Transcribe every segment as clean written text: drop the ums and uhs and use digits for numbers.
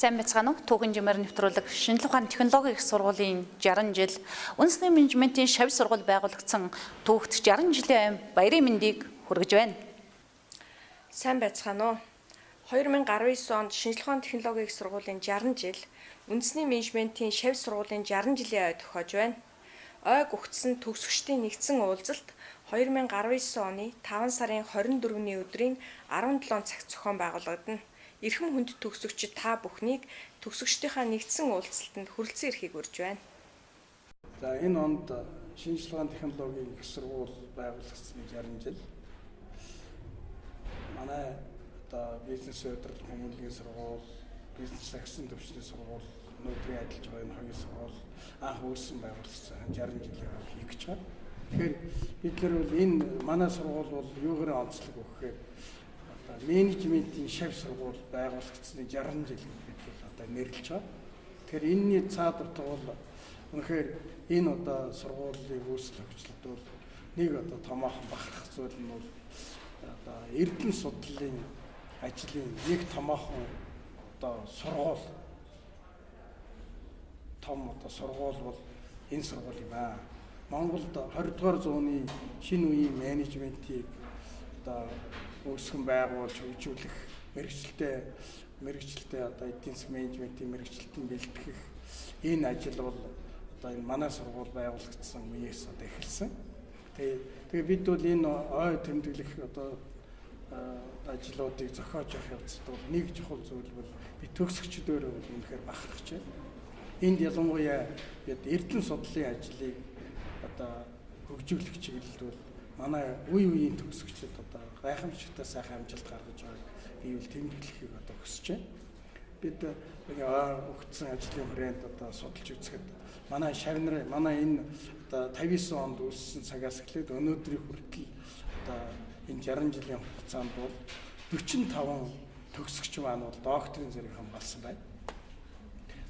Сайн байцгаана уу? Түүхэн жимээр нэвтрүүлэг шинжлэх ухааны технологийн их сургуулийн 60 жил үндэсний менежментийн шавь сургууль байгуулагдсан түүхт 60 жилийн баярын мэндийг хүргэж байна. Сайн байцгаана уу? 2019 онд шинжлэх ухааны технологийн их сургуулийн 60 жил үндэсний менежментийн шавь сургуулийн 60 жилийн ой тохиож байна. Ой гүгтсэн төгсөгчдийн нэгдсэн уулзалт 2019 оны 5 сарын 24-ний өдрийн 17 цагт зохион байгуулагдана. Эрхэм хүнд төгсөгчид та бүхнийг төгсөгчдийнхаа нэгдсэн уулзалтанд хүрэлцэн эрхийг урьж байна. За энэ онд шинжлэх ухааны технологийн их сургууль байгуулагдсан 60 жил. Манай бизнес удирдлага хүмүүнлэгийн сургууль, бизнес агсан төвчний сургууль, өнөөдрийн ажиллаж байгаа энэ хоёр сургууль анх үүссэн байгуулагдсан 60 жилийн хийх гэж байна. Тэгэхээр бид нар бол энэ манай сургууль бол юугаар онцлог вэ гэхээр менежментийн шавь сургууль байгуулагдсны 60 жил бид одоо нэрлэж байгаа. Тэгэхээр энэний цаад утга бол үнэхээр энэ одоо сургуулийн үүсэл хөдлөлт бол нэг одоо томоохон бахарх зүйл нь бол одоо эрдэм судлалын ажлын нэг томоохон одоо сургууль том одоо сургууль бол энэ сургууль юм аа. Монголд 20 дугаар зууны шинэ үеийн менежментийг одоо үүсгэн байгуулж хөгжүүлэх мэргэжилтэй одоо эдийн засгийн менежментийн мэргэжилтэн бэлтгэх энэ ажил бол одоо энэ манай сургууль байгуулагдсан үеэс одоо эхэлсэн. Тэгээ бид бол энэ ой тэмдэглэх одоо ажлуудыг зохиож явах явцад бол нэг чухал зүйл бол би төгсөгчдөө үнэхээр бахархаж байна. Энд ялангуяа бид эрдэм судлалын ажлыг одоо хөгжүүлэх чиглэлд бол манай үеийн төгсөгчид одоо гайхамшигтай сайхан амжилт гаргаж байгааг би бол тэмдэглэхийг одоо хүсэж байна. Бид өгсөн ажлын хүрээнд одоо судалж үзэхэд манай шавнар манай энэ одоо 59 онд үүссэн цагаас эхлээд өнөөдрийн хүртэл одоо энэ 60 жилийн хугацаанд бол 45 төгсөгч маань бол докторийн зэрэг хамгаалсан байна.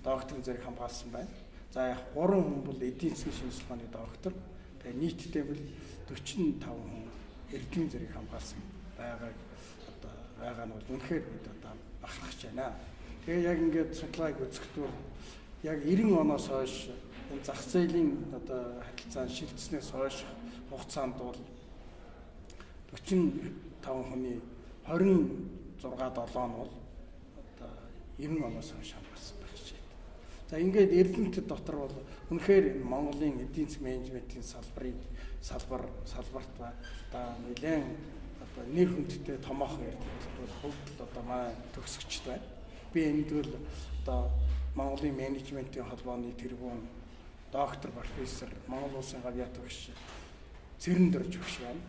Докторийн зэрэг хамгаалсан байна. За яг 3 хүн бол эдийн засгийн шинжилгээ ухааны доктор. Тэгээ нийтдээ бол 45 хүн эрдэм зэрэг хамгаалсан байгаа нь бол үнэхээр бид одоо бахархаж байна. Тэгээ яг ингээд судалгааг үзэхдээ яг 90 оноос хойш энэ зах зээлийн одоо харилцаанд шилжснээс хойш хугацаанд бол 45 хүний 26-7 нь бол одоо 90 оноос хойш хамгаалсан байх шиг. За ингээд эрдэмтэд дотор бол үнэхээр Монголын эдийн засгийн менежментийн салбарт одоо нэлээд одоо нэр хүндтэй томоохон эрдэмтэд бол хөгжил одоо манай төгсөгчд байна. Би энд бол одоо Монголын менежментийн холбооны тэргүүн доктор профессор Монгол Улсын гавьяат багш Цэрэн Дорж багш байна.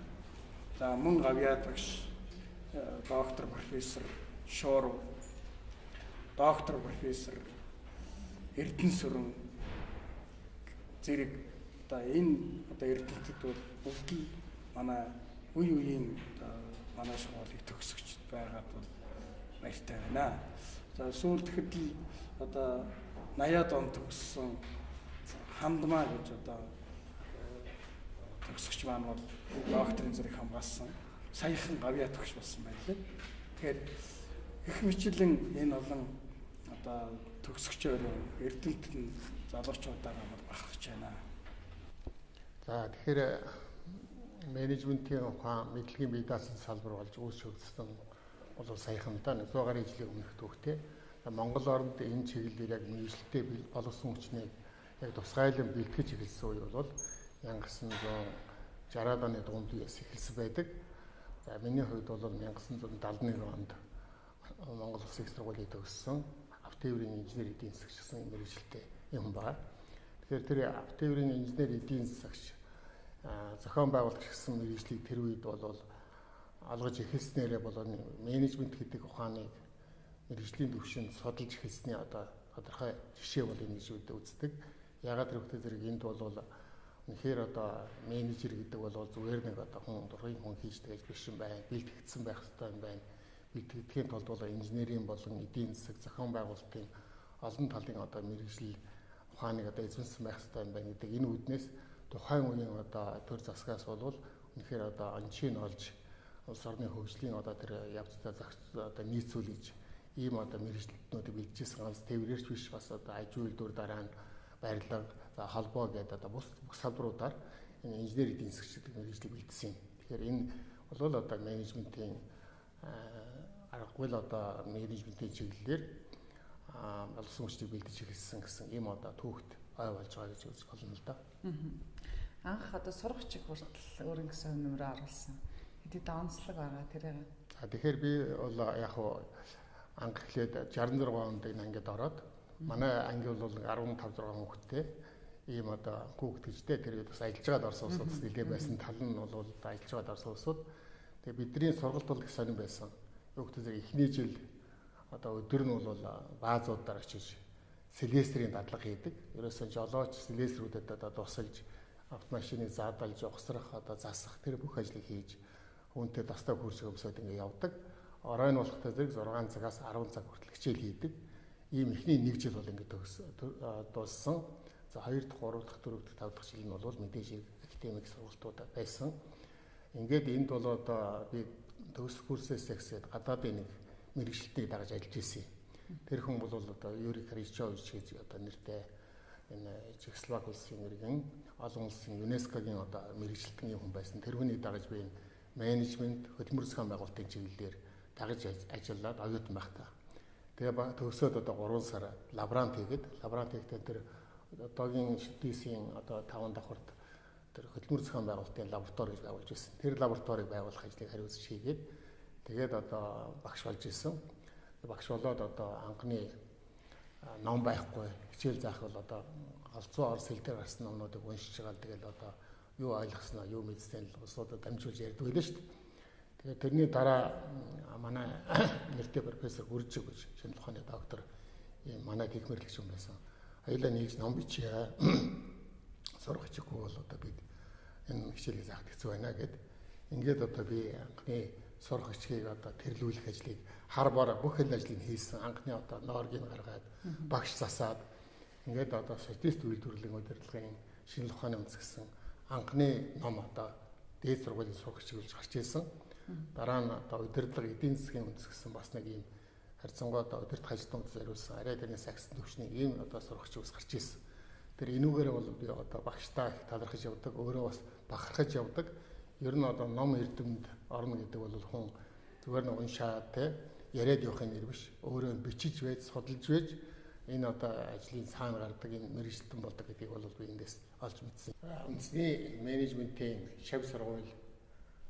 За мөн гавьяат багш доктор профессор Шуурв, доктор профессор Эрдэнэсүрэн зэрэг одоо энэ одоо эрдэмтэд бол бүгд манай үеийн манай сургуулийн төгсөгчд байгаад бол баяртай байна. За сүүлдэхэд л одоо 80-аад он төгссөн Хандмаа гэж одоо төгсөгч маань бол докторийн зэрэг хамгаалсан саяхан гавьяат багш болсон байлээ. Тэгэхээр их мэтлэн энэ олон одоо төгсөгчөөр эрдэмтэн залуучуудаараа бол бахархаж байна. За тэгэхээр менежментийн ухаан мэдлэгийн бие даасан салбар болж үүсгэгдсэн бол саяхан та 100 гаруй жилийн өмнөх түүхтэй. Монгол орнд энэ чиглэлээр яг мэргэжилтэд болгосон хүчнийг яг тусгайлан бэлтгэж эхэлсэн үе бол 1960-аад оны дунд үеэс эхэлсэн байдаг. За миний хувьд бол 1971 онд Монгол Улсын их сургуулийг төгссөн автотээврийн инженер эдийн засагч гэсэн мэргэжилтэй юм байна. Тэгэхээр тэр автотээврийн инженер эдийн засагч зохион байгуулагч гэсэн мэргэжлийг тэр үед бол олгож эхэлснээрээ болоо менежмент гэдэг ухааныг мэргэжлийн түвшинд судалж эхэлсний одоо тодорхой жишээ бол энэ гэж үздэг. Ягаад гэвэл зэрэг энд бол үнэхээр одоо менежер гэдэг бол зүгээр нэг одоо хүн дурын хүн хийж тэгж биш юм байна. Бэлтгэгдсэн байх хэрэгтэй юм байна. Бэлтгэхийн тулд бол инженерийн болон эдийн засаг зохион байгуулалтын олон талын одоо мэргэжил ухааныг одоо эзэмсэн байх хэрэгтэй юм байна гэдэг энэ үднээс тухайн үеийн одоо төр засгаас бол үнэхээр одоо онцийг олж улс орны хөгжлийн одоо тэр явцдаа одоо нийцүүлж ийм одоо мэрэгчлэлтнүүдийг бэлдчихсэн ганц тээврээрч биш бас одоо аж үйлдвэр дараа нь барилга холбоо гэдэг одоо бус салбаруудаар энэ инженери эдийн засгийн мэрэгжлийг бэлдсэн юм. Тэгэхээр энэ бол одоо менежментийн аргагүй л одоо менежментийн чиглэлээр олсон хүчийг бэлдэж эхэлсэн гэсэн ийм одоо түүхт ой болж байгаа гэж үзэх болно л да. Анх одоо сурагчиг хүртэл өөрийн гэсэн нэмрээ оруулсан. Хэдий онцлог байгаа тэрээр. Тэгэхээр би бол яг анх эхлээд 66 онд энэ ангид ороод манай анги бол 15 6 хүүхэдтэй ийм одоо хүүхэд гэжтэй тэр бас ажиллаж байгаад орсон улсууд нэлээд байсан тал нь бол ажиллаж байгаад орсон улсууд. Тэгээ бидний сургалт бол их сонирн байсан. Хүүхдүүд эхний жил одоо өдөр нь бол баазуудаар очиж селестрийн дадлага хийдэг. Ерөөсөө жолооч селестрүүдэд одоо тусалж автомашиныг заадалж ухсрах одоо засах тэр бүх ажлыг хийж үүнтэй тастай хурц өмсөд ингэ явдаг. Оройн болохтой зэрэг 6 цагаас 10 цаг хүртэл хичээл хийдэг. Ийм ихний 1 жил бол ингэ дууссан. За 2 дахь, 3 дахь, 4 дахь, 5 дахь жил нь бол мэдээж академик сургалтууд байсан. Ингээд энд бол одоо би төгсөх курсээс эхлээд гадаадын нэг мэрэгчлэлтийг дагаж ажиллаж ирсэн. Тэр хүн бол одоо Юрий Кричович гэж одоо нэртэй энэ Чехословак улсын иргэн олон улсын ЮНЕСКОгийн одоо мэрэгчлэлтийн хүн байсан. Тэр хүний дагаж би менежмент, хөдөлмөр зохион байгуулалтын чиглэлээр дагаж ажиллаад оюутан байхдаа. Тэгээ төгсөөд одоо 3 сар лаборант хийхдээ тэр одоогийн ШДС-ийн одоо 5 давхарт тэр хөдөлмөр зохион байгуулалтын лаборатори гэж байгуулж байсан. Тэр лабораторийг байгуулах ажлыг хариуцж хийгээд тэгээд одоо багш болж исэн. Багш болоод одоо анхны ном байхгүй хичээл заах бол одоо галзуу орос хэл дээр гарсан номнуудыг уншиж байгаа. Тэгэл одоо юу ойлгосноо юу мэдсэн л улсуудад дамжуулж ярьдаг байлаа шүү дээ. Тэгээд тэрний дараа манай нэртэй профессор Гүржиг гэж шинэ ухааны доктор ийм манай техмэрлэгч юм байсан. Хоёулаа нэгж ном бичээ. Сурах хичээгүй бол одоо бид энэ хичээлийг заахд хэцүү байна гэд. Ингээд одоо би анхны сурах хичээг одоо тэрлүүлэх ажлыг харбаар бүх хэл ажлыг хийсэн. Анхны одоо нооргийг гаргаад багш засаад ингээд одоо статистик үйлдвэрлэлийн удирдлагын шинэ ухааны үндэс гэсэн анхны ном одоо дээд сургуулийн сурах хичээл гарч ирсэн. Дараа нь одоо удирдлага эдийн засгийн үндэс гэсэн бас нэг ийм харьцангуй одоо удирдах ажилтнууд зориулсан арай тэрнээс агсан төвчний ийм одоо сурах хичээл гарч ирсэн. Тэр энүүгээр бол би одоо багштай их талархаж явдаг, өөрөө бас бахархаж явдаг. Ер нь одоо ном эрдэмд орно гэдэг бол хүн зүгээр нэг уншаад те яриад явахын нэр биш. Өөрөө бичиж байж, судалж байж энэ одоо ажлын цаана гардаг энэ мэрэгчлэн болдог гэдгийг бол би эндээс олж мэдсэн. Үндэсний менежментийн шав сургууль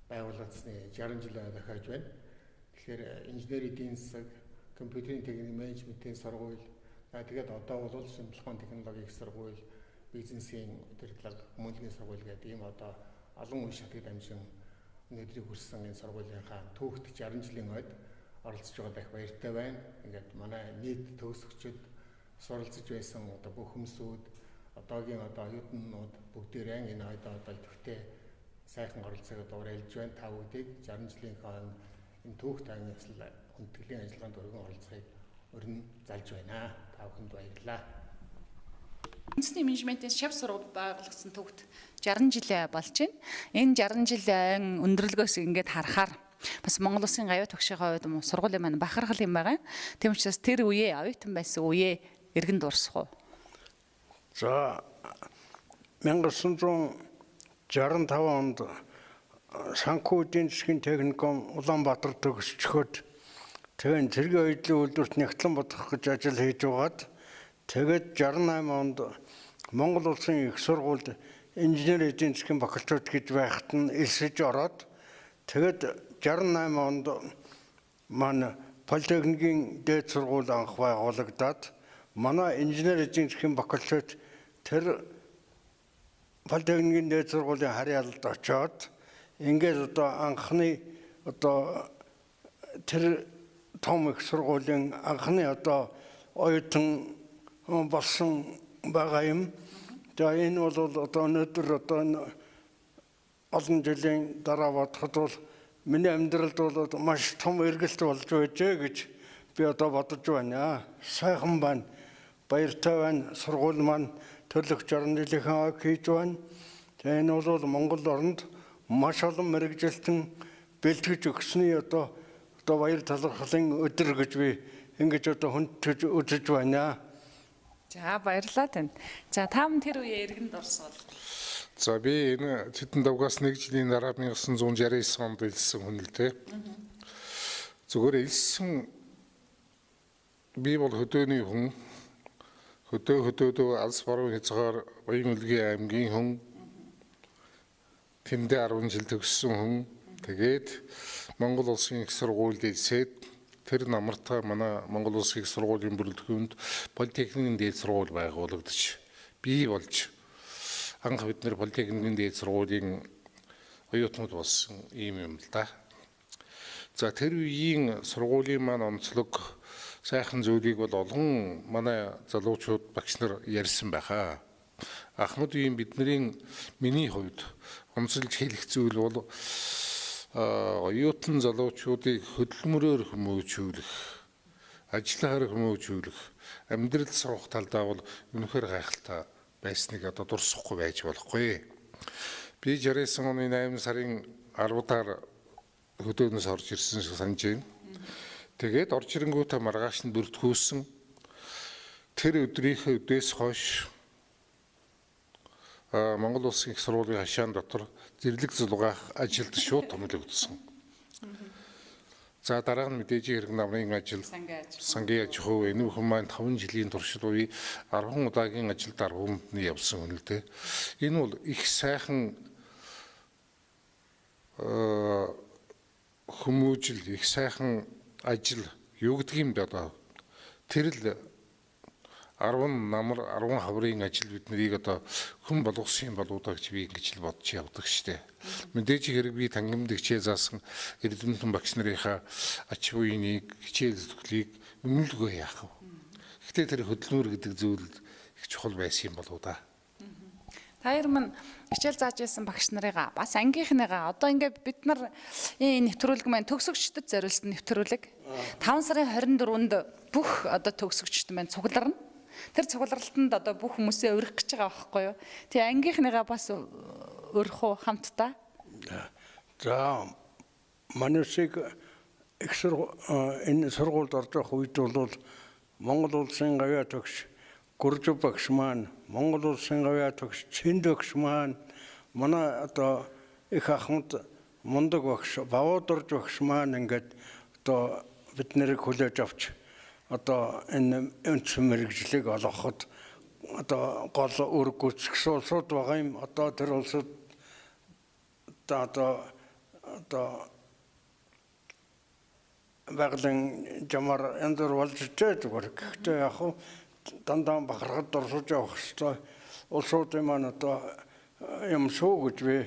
байгуулагдсны 60 жил дахиад байна. Тэгэхээр инженери эдийн засаг, компьютерийн техник менежментийн сургууль тэгээд одоо бол шинэ ухааны технологийн сургууль, бизнесийн удирдлага, хүмүүнлэгийн сургууль гэдэг ийм одоо олон үе шатыг дамжин өнөөдрийг хүрсэн энэ сургуулийнхаа түүхт 60 жилийн ойд оролцож байгаа дах баяртай байна. Ингээд манай нийт төгсөгчд суралцж байсан одоо бүх хүмүүсүүд одоогийн одоо оюутнууд бүгдээрээ энэ одоо идэвхтэй сайхан оролцоод уриалж байна. Та бүгдийг 60 жилийн хойно энэ түүхт англи хүндэтгэлийн ажиллагаанд өргөн оролцохыг өрн залж байна. Та бүхэнд баярлалаа. Үндэсний менежментийн шав сургууль байгуулагдсан түүхт 60 жил болж байна. Энэ 60 жилийн өндөрлгөөс ингээд харахаар бас Монгол Улсын аюу төгшийн хувьд сургуулийн маань бахархал юм байгаа. Тийм учраас тэр үеэ оюутан байсан үеэ эргэн дуурсах уу? За 1965 онд санхүү эдийн засгийн техникум Улаанбаатар төгсчхөд тэгээд цэргийн аяллаа үйлдвэрт нягтлан бодох гэж ажил хийж байгаад тэгээд 68 онд Монгол Улсын их сургуульд инженери эдийн засгийн факультет гэж байхад нь элсэж ороод тэгээд 68 онд манай политехникийн дээд сургууль анх байгуулагдаад манай инженери эдийн засгийн факультет тэр политехникийн дээд сургуулийн харьяалалд очоод ингээд одоо анхны одоо тэр том их сургуулийн анхны одоо оюутан болсон байгаа юм. За энэ бол одоо өнөөдөр одоо олон жилийн дараа бодоход бол миний амьдралд бол маш том эргэлт болж байжээ гэж би одоо бодож байна. Сайхан байна. Баяртай байна. Сургууль маань төлөв 60 жилийнхэн ог хийж байна. Тэгээ энэ бол Монгол орнд маш олон мэрэгжилтэн бэлтгэж өгсөний одоо баяр талархлын өдөр гэж би ингэж одоо хүндж үзэж байна. За баярлалаа танд. За та бүхэн тэр үеэ иргэнд орсон бол За би энэ Тэдэн давгаас 1 жилийн дараа 1969 онд илсэн хүн л дээ. Зүгээр илсэн би бол хөдөөний хүн. Хөдөөдөө алс баруун хязгаар Баян Улгийн аймгийн хүн. Тэндээ 10 жил төгссөн хүн. Тэгээд Монгол Улсын их сургуульд илсээд тэр намартаа манай Монгол Улсын их сургуулийн бүрэлдэхүүнд политехникийн дээд сургууль байгуулагдаж бий болж анх бид нэр политехникийн дээд сургуулийн оюутнууд болсон ийм юм л да. За тэр үеийн сургуулийн маань онцлог сайхан зүйлийг бол олон манай залуучууд багш нар ярьсан байхаа. Ахмад үеийн миний хувьд онцлж хэлэх зүйл бол оюутан залуучуудыг хөдөлмөрөөр хүмүүжүүлэх, ажиллахаар хүмүүжүүлэх, амьдрал сурах талдаа бол үнэхээр гайхалтай байсныг одоо дурсахгүй байж болохгүй. Би 69 оны 8 сарын 10-аар хөдөөнөөс орж ирсэн шиг санаж байна. Тэгээд орж ирэнгүүтээ маргааш нь бүртгүүлсэн. Тэр өдрийнхөө өдөөс хойш Монгол Улсын их сургуулийн хашаан дотор зэрлэг зулгаах ажилд шууд томилогдсон. За дараа нь мэдээж хэрэг намын ажил, сангийн аж ахуй энэ бүхэн маань 5 жилийн туршид үе 10 удаагийн ажилд 10 хүндний явсан хүн л дээ. Энэ бол их сайхан хүмүүжил, их сайхан ажил юу гэдгийг одоо тэр л 10 намар 10 хаврын ажил биднийг одоо хүн болгосон юм болоо да гэж би ингэж л бодож явдаг штэ. Мэдээж хэрэг би тангимд хичээл заасан эрдэмтэн багш нарынхаа ач буйныг, хичээл зүтгэлийг өмнөлгөө яах вэ? Гэхдээ тэр хөдөлмөр гэдэг зүйл их чухал байсан юм болоо да. Таяр мань хичээл зааж байсан багш нарыгаа бас ангийнхныгаа одоо ингээд бид нар энэ нэвтрүүлэг маань төгсөгчдөд зориулсан нэвтрүүлэг 5 сарын 24-нд бүх одоо төгсөгчд маань цугларна. Тэр цугларалтанд одоо бүх хүмүүсээ өргөх гэж байгаа байхгүй юу? Тэгээ ангийнхныгаа бас өрөх үү хамтдаа? За манайсыг энэ сургуульд орж явах үед бол Монгол Улсын гавьяа төгс Гуржив багш маань, Монгол Улсын гавьяа төгс Цэнд багш маань, манай одоо их ахмад мундаг багш Бавуудорж багш маань ингээд одоо бид нарыг хүлээж авч одоо энэ өнцөг мэрэгжлийг олгоход одоо гол үр гүйцэтгэсэн улсууд байгаа юм. Одоо тэр улсууд одоо байгалийн жамаар янз бүр болж ичээд зүгээр. Гэхдээ яг хуу дандаа бахархад дурсаж явах хэрэгтэй улсуудын маань одоо юм шүү гэж би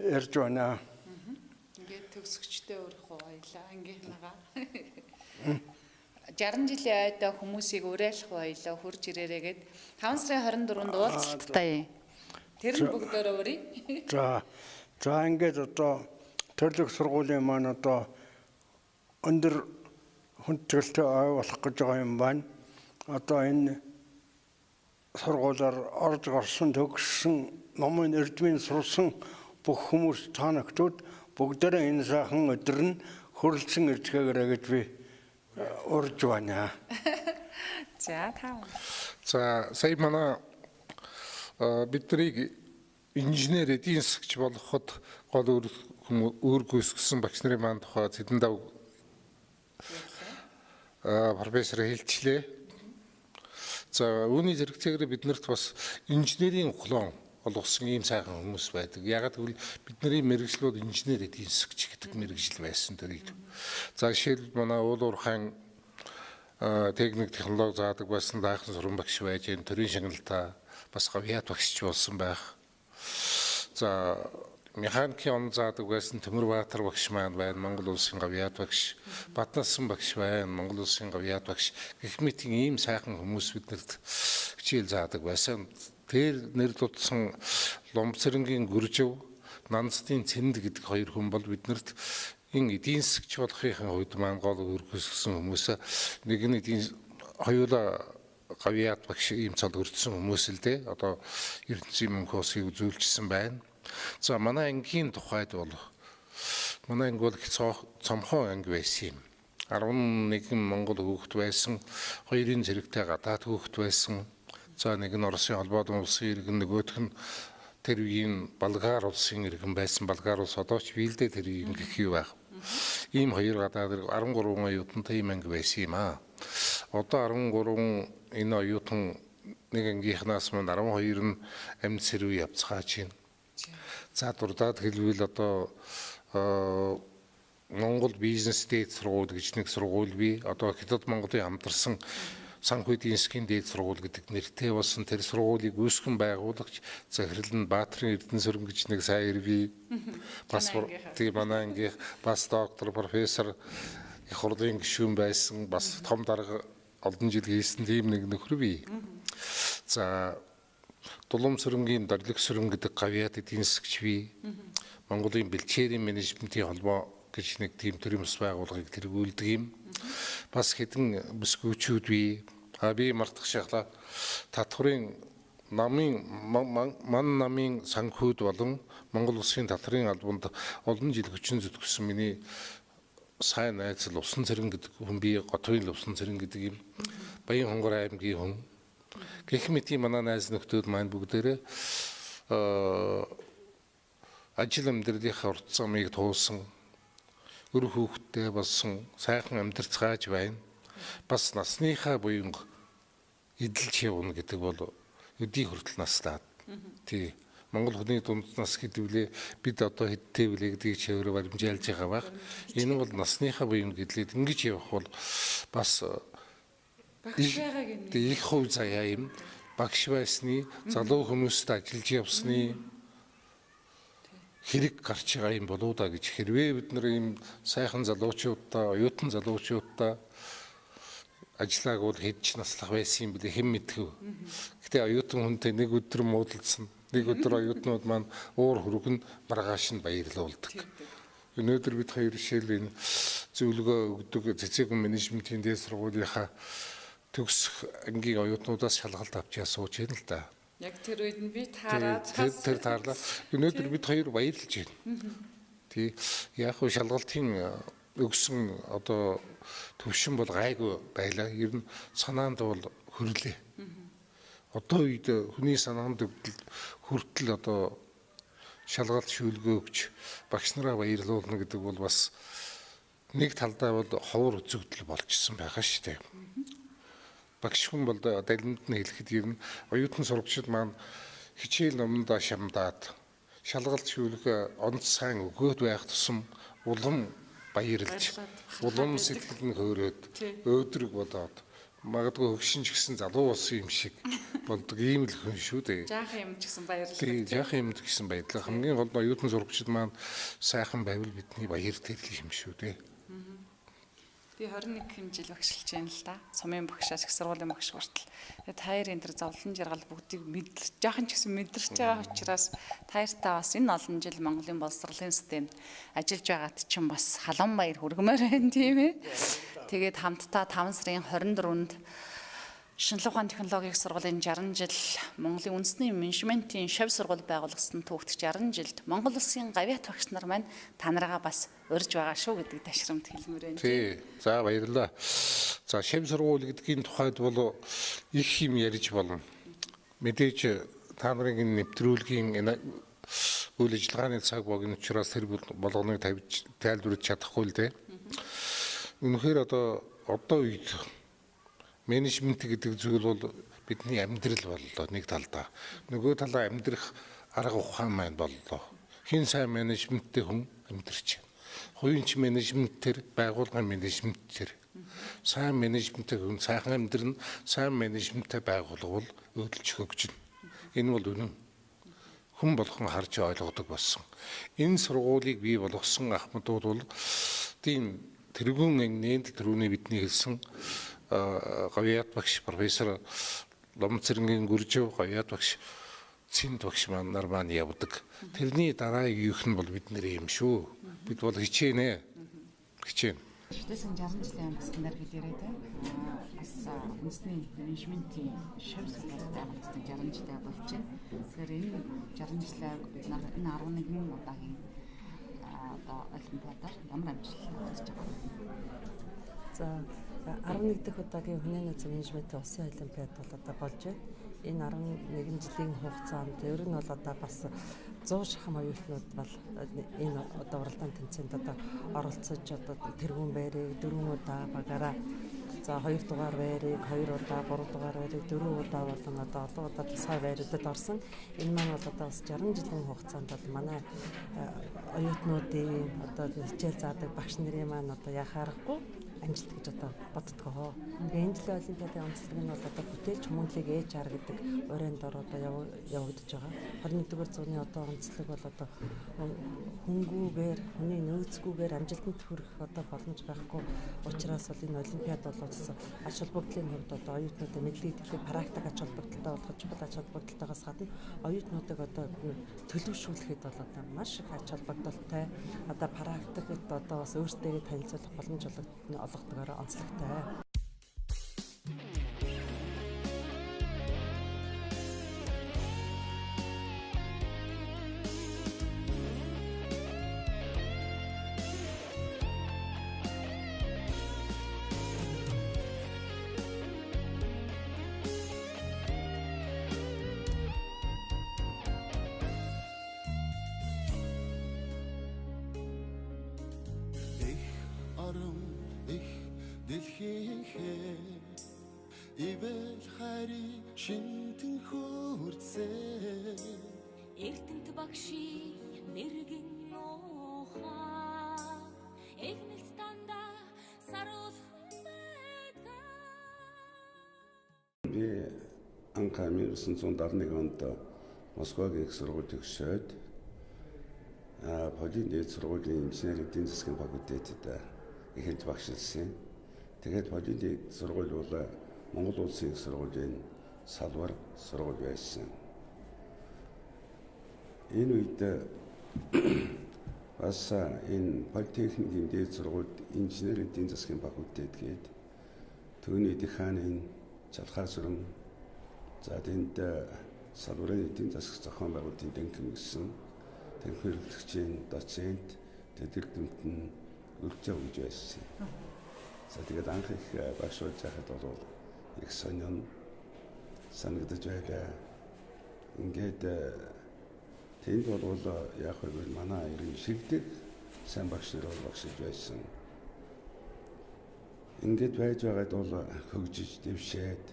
ярьж байна. Ингээд төгсөгчтэй өрөх үү баялаа ангийнхныгаа. 60 жилийн ойдоо хүмүүсийг уриалах баялаа хурж ирээрээ гээд 5 сарын 24-нд уулзалттай. Тэр нь бүгдөө өрий. За ингээд одоо төрлөх сургуулийн маань одоо өндөр хүндэтгэлтэй ой болох гэж байгаа юм байна. Одоо энэ сургуулиар орж гарсан төгссөн номын эрдмийн сурсан бүх хүмүүс таанагтууд бүгдээрээ энэ сайхан өдөр нь хөрлөсөн ирцгээгээрэй гэж би урьж байна. За таа. За сая манай биднийг инженер эдийн засагч болгоход гол өөр гүйцэтгэсэн багш нарын маань тухай Тэдэн дав профессор хэлчлээ. За үүний зэрэгцээгээр биднэрт бас инженерийн ухлын олгосон ийм сайхан хүмүүс байдаг. Ягаад гэвэл бидний мэрэгжлүүд инженер эдийн засагч гэдэг мэрэгжил байсан дэрийг. За жишээл манай уулуурхайн техник технологи заадаг байсан даахын сургууль багш байж, төрийн шагналтай бас гавьяат багшч болсон байх. За механикийн он заадаг байсан Төмөрбаатар багш маань байна, Монгол Улсын гавьяат багш, Батнасан багш байна, Монгол Улсын гавьяат багш гэх мэт ийм сайхан хүмүүс биднэрт хичээл заадаг байсан. Тэр нэр тутсан Ломцэрэнгийн Гүржив, Нанцдын Цэнд гэдэг хоёр хүн бол биднэрт энэ эдийн засагч болохын хувьд маань гол өргөсгсөн хүмүүс. Нэг нь хоёулаа гавьяат багш ийм цол өрдсөн хүмүүс л дээ. Одоо ертөнцийн мөнх усыг үзүүлчихсэн байна. За манай ангийн тухайд бол манай анги бол их цомхон анги байсан юм. 11 Монгол хүүхэд байсан, 2-ын зэрэгтэй гадаад хүүхэд байсан. За нэг нь Оросын холбоодын улсын иргэн, нөгөөх нь тэр үеийн Болгар улсын иргэн байсан. Болгар улс одоо ч биелдэ тэр юм гэх юу байх. Ийм хоёр гадаад 13 оюутантай ийм анги байсан юм аа. Одоо 13 энэ оюутан нэг ангийнхнаас мань 12 нь амьд сэрүү явцгааж байна. За дурдаад хэлбэл одоо Монгол бизнес дээд сургууль гэж нэг сургууль бий. Одоо Хятад Монголын хамтарсан санхүү эдийн засгийн дээд сургууль гэдэг нэртэй болсон тэр сургуулийг үүсгэн байгуулагч захирал нь Баатрин Эрдэнэсүрэн гэж нэг сайн бий. Бас тийм манай ангийнх бас доктор профессор их хурлын гишүүн байсан. Бас том дарга олон жил хийсэн тийм нэг нөхөр бий. За Дулам сүрэнгийн Дорлог сүрэн гэдэг гавьяат эдийн засгч бий. Монголын бэлчээрийн менежментийн холбоо гэж нэг тийм төрийн бас байгууллагыг тэргүүлдэг юм. Бас хэдэн бүсгүйчүүд бий. Би мартах шахлаа татврын намын санхүүд болон Монгол улсын татврын албанд олон жил хүчин зүтгэсэн миний сайн найз л Усан Цэрэн гэдэг хүн бий. Готвын Усан Цэрэн гэдэг юм. Баян хонгор аймгийн хүн. Гэх мэт манай найз нөхдүүд маань бүгдээрээ ажил амьдралынхаа урт замыг туулсан, өр хүүхэдтэй болсон, сайхан амьдарцгааж байна. Бас насныхаа буюу эдэлж явна гэдэг бол өдий хүртэл наслаад. Тий. Монгол хүний дунд нас гэдвлээ бид одоо хэдтэй блэ гэдгийг ч өөрөө баримжаалж байгаа баг. Энэ бол насныхаа буюу гэдлээд ингэж явах бол бас их хувь заяа юм. Багш байсны, залуу хүмүүстэй ажиллаж явсны хэрэг гарч байгаа юм болоо да гэж хэрвээ бид нар ийм сайхан залуучуудаа, оюутан залуучуудаа ажиллааг бол хэд ч наслах байсан юм бэлээ хэн мэдхүү. Гэтэ оюутан хүнтэй нэг өдөр муудалцсан. Нэг өдөр оюутнууд маань уур хүргэн маргааш нь баярлуулдаг. Өнөөдөр бид хоёр жишээл энэ зөвлөгөө өгдөг цэцэг менежментийн дээд сургуулийнхаа төгсөх ангийн оюутнуудаас шалгалт авч ясууж байна л да. Яг тэр үед нь би таараад тэр таарлаа. Өнөөдөр бид хоёр баярлж байна. Тий. Яг хөө шалгалтын өгсөн одоо төвшин бол гайгүй байлаа. Ер нь санаанд бол хөрлөө. Одоо үед хүний санаанд хүртэл одоо шалгалт шүлгөө өгч багш нараа баярлуулна гэдэг бол бас нэг талдаа бол ховор үзэгдэл болчихсон байгаа шүү дээ. Багш хүн бол далинд нь хэлэхэд ер нь оюутан сурагчид маань хичээл номдоо шамдаад шалгалт шүлэг онц сайн өгөөд байх тусам улам баярлж улам сэтгэл нь хөөрөөд өөдрөг болоод магадгүй хөгшин ч гэсэн залуу болсон юм шиг болдог ийм л хүн шүү дээ. Жаахан юм ч гэсэн баярлалаа. Тийм, жаахан юм ч гэсэн баярлалаа. Хамгийн гол нь оюутан сурагчид маань сайхан байвал бидний баяр тэрлэх юм шүү дээ. Би 21 жил багшилж байна л да. Сумын багшаас их сургуулийн багш хүртэл. Тэгээд таяр энэ төр зовлон жаргал бүгдийг мэдлж, жаахан ч гэсэн мэдэрч байгаа учраас таяртаа бас энэ олон жил Монголын боловсролын системд ажиллаж байгаад чинь бас халуун баяр хүргэмээр байна тийм ээ. Тэгээд хамтдаа 5 сарын 24-нд Шинжлэх ухааны технологийн их сургуулийн 60 жил, Монголын үндэсний менежментийн шав сургууль байгуулагдсан түүхт 60 жилд Монгол улсын гавьяат багш нар маань та нараа бас урьж байгаа шүү гэдэг ташрамт хэлмээр байна. Тий. За баярлалаа. За шав сургууль гэдгийн тухайд бол их юм ярьж болно. Мэдээж та нарын энэ нэвтрүүлгийн энэ үйл ажиллагааны цаг богино учраас тэр болгоныг тайлбарлаж чадахгүй л дээ. Үнэхээр одоо үед менежмент гэдэг зүйл бол бидний амьдрал боллоо нэг талдаа. Нөгөө талаа амьдрах арга ухаан маань боллоо. Хин сайн менежменттэй хүн амьдрч байна. Хувийнч менежменттэр, байгууллагын менежменттэр. Сайн менежменттэй хүн сайхан амьдрна, сайн менежменттэй байгууллага бол өдөлж хөгжинэ. Энэ бол үнэн. Хүн болгон харж ойлгодог болсон. Энэ сургуулийг бий болгосон ахмадууд бол тийм тэргүүн ангинд түрүүний бидний хэлсэн гавьяат багш профессор Ломцэрэнгийн Гүржив гавьяат багш Цэнд багш нар маань явдаг. Тэрний дараагийн юух нь бол бидний юм шүү. Бид бол хичээнэ. Хичээн. Шүтээсэн 60 жилийн амжилтаар хэлээрээ те. Бас үндэсний менежментийн шав сургууль байгуулагдсан 60 жилээ болж байна. Тэгэхээр энэ 60 жилээ бид нар энэ 11 удаагийн одоо олимпиадаар ямар амжилт хийж байгаа вэ? За 11 дахь удаагийн хүний нөөцийн менежментийн улсын олимпиад бол одоо болж байна. Энэ 11 жилийн хугацаанд ер нь бол одоо бас 100 шахам оюутнууд бол энэ одоо уралдаан тэмцээнд одоо оролцож одоо тэргүүн байрыг 4 удаа багаараа за 2 дугаар байрыг 2 удаа 3 дугаар байрыг 4 удаа болон одоо олон удаа тусгай байруудад орсон. Энэ маань бол одоо бас 60 жилийн хугацаанд бол манай оюутнуудын одоо хичээл заадаг багш нарын маань одоо яхаарахгүй амжилт гэж одоо боддгоо. Тэгээ энэ жилийн олимпиадын онцлог нь бол одоо бүтээлч хүмүүнлэг ээж ар гэдэг урайнд ор одоо явагдаж байгаа. 21-р зууны одоо онцлог бол одоо хөнгүүгээр, хүний нөөцгүйгээр амжилтанд хүрэх одоо боломж байхгүй учраас бол энэ олимпиад бол ач холбогдлын хувьд одоо оюутнуудын мэдлэг техник практик ач холбогдолтой болох чухал ач холбогдолтойгоос гадна оюутнуудыг одоо төлөвшүүлэхэд бол одоо маш их ач холбогдолтой одоо практикт одоо бас өөрсдөө танилцуулах боломж олгодгоор онцлогтой. Дэлхийхээ ивэл хари шинтэн хүрцээ Эрдэнэт багшийн мэрэгэн ухаан Эхнэлт дандаа саруулхан байдаг. Би анхаа 1971 онд Москвагийн их сургууль төгсөөд Полин дээд сургуулийн инженерийн эдийн засгийн факультетэд эхэлж багшилсан. Тэгээд Полин дээд сургууль бол Монгол улсын их сургуулийн салбар сургууль байсан. Энэ үед бас энэ политехникийн дээд сургуульд инженерийн эдийн засгийн факультет гээд түүний деканын Чалхаа сүрэн за тэнд салбарын эдийн засаг зохион байгуулалтын дэнхэм гэсэн тэнхимлэгчийн доцент тэтгэгдэмт нь үржээ гэж байсан. За тэгээд анх их багш болж байхад бол их сонин санагдаж байлаа. Ингээд тэнд бол яг хөө манай ирэн шигдэг сайн багш нар багшиж байсан. Ингээд байж байгаад бол хөгжиж дэвшээд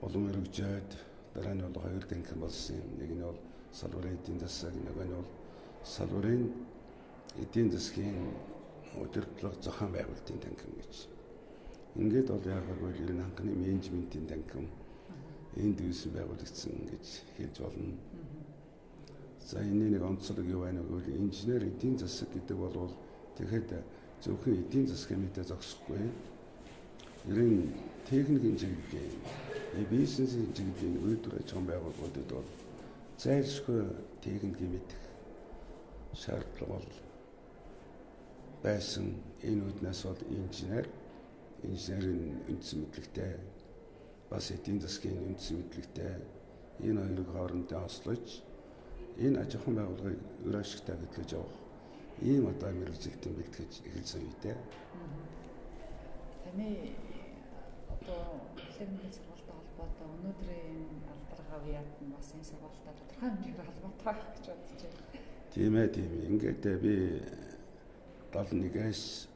улам өргөжөөд дараа нь бол хоёр дэнхэн болсон юм. Нэг нь бол салбарын эдийн засаг, нэг нь бол салбарын эдийн засгийн удирдлага зохион байгуулалтын дэнхэн гэж. Ингээд бол яг хөө ер нь анхны менежментийн дэнхэн энд үүсэн байгуулагдсан гэж хэлж болно. За энэ нэг онцлог юу байна вэ? Инженер эдийн засаг гэдэг бол тэгэхэд зөвхөн эдийн засгийн мэдээ зогсохгүй. Ер нь техникийн чиглэлийн, бизнесийн чиглэлийн үйлдвэр аж ахуйн байгууллагуудад бол зайлшгүй техникийн мэдэх шаардлага бол байсан. Энэ үднээс бол инженерийн үндсэн мэдлэгтэй, бас эдийн засгийн үндсэн мэдлэгтэй энэ хоёрыг хоорондоо ослож энэ аж ахуйн байгууллагыг өөр ашигтай хөтлөж явах ийм одоо мэргэжилтийн бэлтгэж эхэлсэн үедээ. Таны одоо техникийн сургуультай холбоотой өнөөдрийн алдар хавьяат нь бас энэ сургуультай тодорхой хэмжээгээр холбоотой байх гэж бодож байна. Тийм ээ. Ингээд би 71-ээс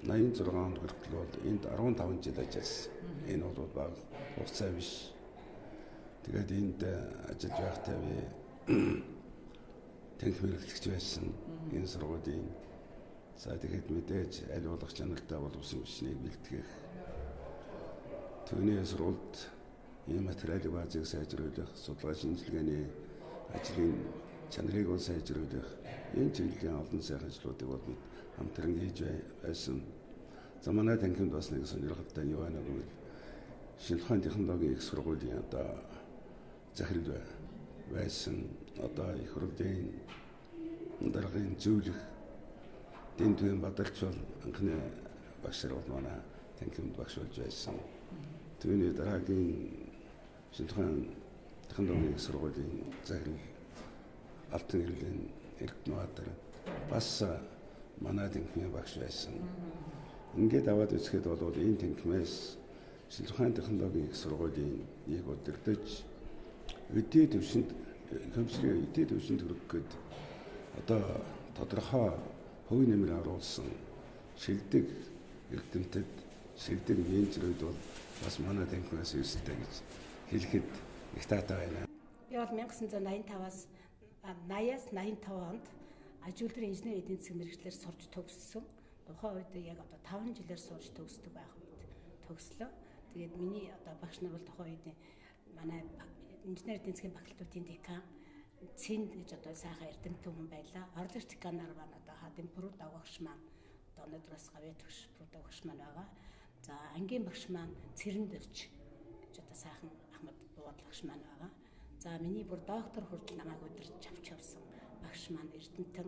86 онд хүртэл бол энд 15 жил ажилласан. Энэ бол бага хугацаа биш. Тэгээд энд ажиллаж байхдаа би тэнхимлэгч байсан. Энэ сургуулийн за тэгэхэд мэдээж аль болох чанартай боловсон хүчнийг бэлтгэх. Түүний сургуульд ийм материалын базыг сайжруулах, судалгаа шинжилгээний ажлын чанарыг сайжруулах энэ чиглэлийн олон сайхан ажлуудыг бол бид хамтран хийж байсан. За манай танхимд бас нэг сонирхолтой юу байна гэвэл шинэ ухааны технологийн их сургуулийн одоо захирал байсан. Одоо их хурлын даргын зөвлөх Дэндвэн Бадарч бол анхны багш нар бол манай танхимд багш болж байсан. Түүний дараагийн шинэ ухааны технологийн их сургуулийн захирал Алтан ирлийн Эрдэнэбаатар бас манай танхимын багш байсан. Ингээд аваад үзэхэд бол энэ тэнхмээс шинжлэх ухааны технологийн их сургуулийн нэг удирдах эдийн төвшөнд компьютерийн эдийн төвшөнд хүргэх одоо тодорхой хувь нэмэр оруулсан шилдэг эрдэмтэд шилдэг менежерүүд бол бас манай тэнхмээс үүсэлтэй гэж хэлэхэд их таатай байна. Би бол 1985-аас 80-аас 85 онд ажилтны инженери эдийн засгийн мэргэжлэр сурч төгссөн. Тухайн үед яг одоо 5 жилээр сурч төгсдөг байх үед төгслөө. Тэгээд миний одоо багш нар бол тухайн үед манай инженери эдийн засгийн факультетийн декан Цэнд гэж одоо сайхан эрдэмтэн хүн байлаа. Орлогч деканаар байна одоо хадын Прүд авагч маань одоо өнөөдрөөс гавьяа төгс Прүд авагч маань байгаа. За ангийн багш маань Цэрэнд өвч гэж одоо сайхан Ахмад буулагч маань байгаа. За миний бүр доктор хүртэл намайг удирдах авч явсан багш маань эрдэмтэн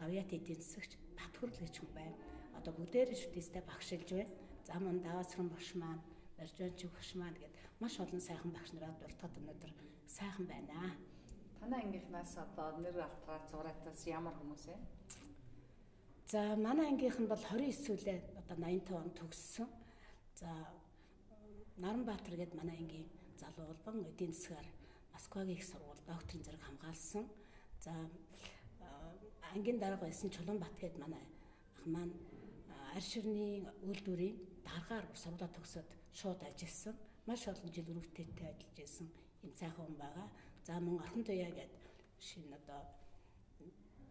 гавьяат эдийн засагч Батхүрл гэж хүн байна. Одоо бүгдээр шүтээстэй багшилж байна. За мөн Даваасран багш маань, Баржaanч багш маань гэдэг маш олон сайхан багш нараа дуртахад өнөөдөр сайхан байна. Танай ангийнхнаас одоо нэр алтгаа зураатаас ямар хүмүүс вэ? За манай ангийнх нь бол 29 үлээ одоо 85 он төгссөн. За Наранбаатар гээд манай ангийн залуу улбан эдийн засгаар Москвагийн их сургууль докторийн зэрэг хамгаалсан. За ангийн дарга байсан Чулуунбат гээд манай ах маань арь ширний үйлдвэрийн даргаар сургуулаа төгсөөд шууд ажилласан. Маш олон жил өрөвдөлтөй ажиллаж байсан юм сайхан хүн байгаа. За мөн Орхон Туяа гээд шинэ одоо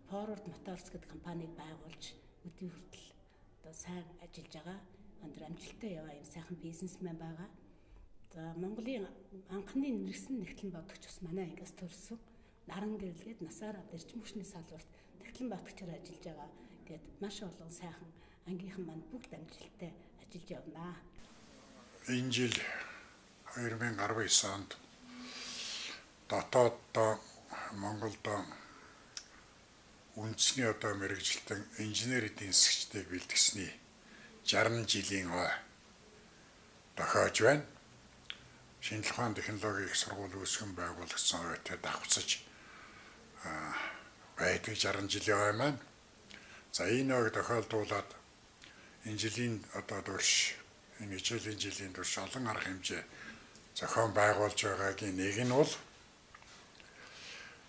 Forward Motors гэдэг компанийг байгуулж өдний хүртэл одоо сайн ажиллаж байгаа. Өндөр амжилттай яваа юм сайхан бизнесмен байгаа. За Монголын анхны нэрсэн нэгтлэн бодогч бас манай ангиас төрсөн. Наран гэрлгээд насаараа эрчим хүчний салбарт тэгтлэн багтагчаар ажиллаж байгаа гэд маш олон сайхан ангийнхан маань бүгд амжилттай ажиллаж явнаа. Энэ жил 2019 онд дотооддоо Монголд үндэсний одоо мэргэжилтэн инженери эдийн засгчдыг бэлтгэсний 60 жилийн ой тохиож байна. Шинжлэх ухааны технологийн их сургууль үүсгэн байгуулагдсан ойтой давхцаж байдаг 60 жилийн ой маань. За энэ ойг тохиолдуулаад энэ жилийн одоо турш энэ хичээлийн жилийн турш олон арга хэмжээ зохион байгуулж байгаагийн нэг нь бол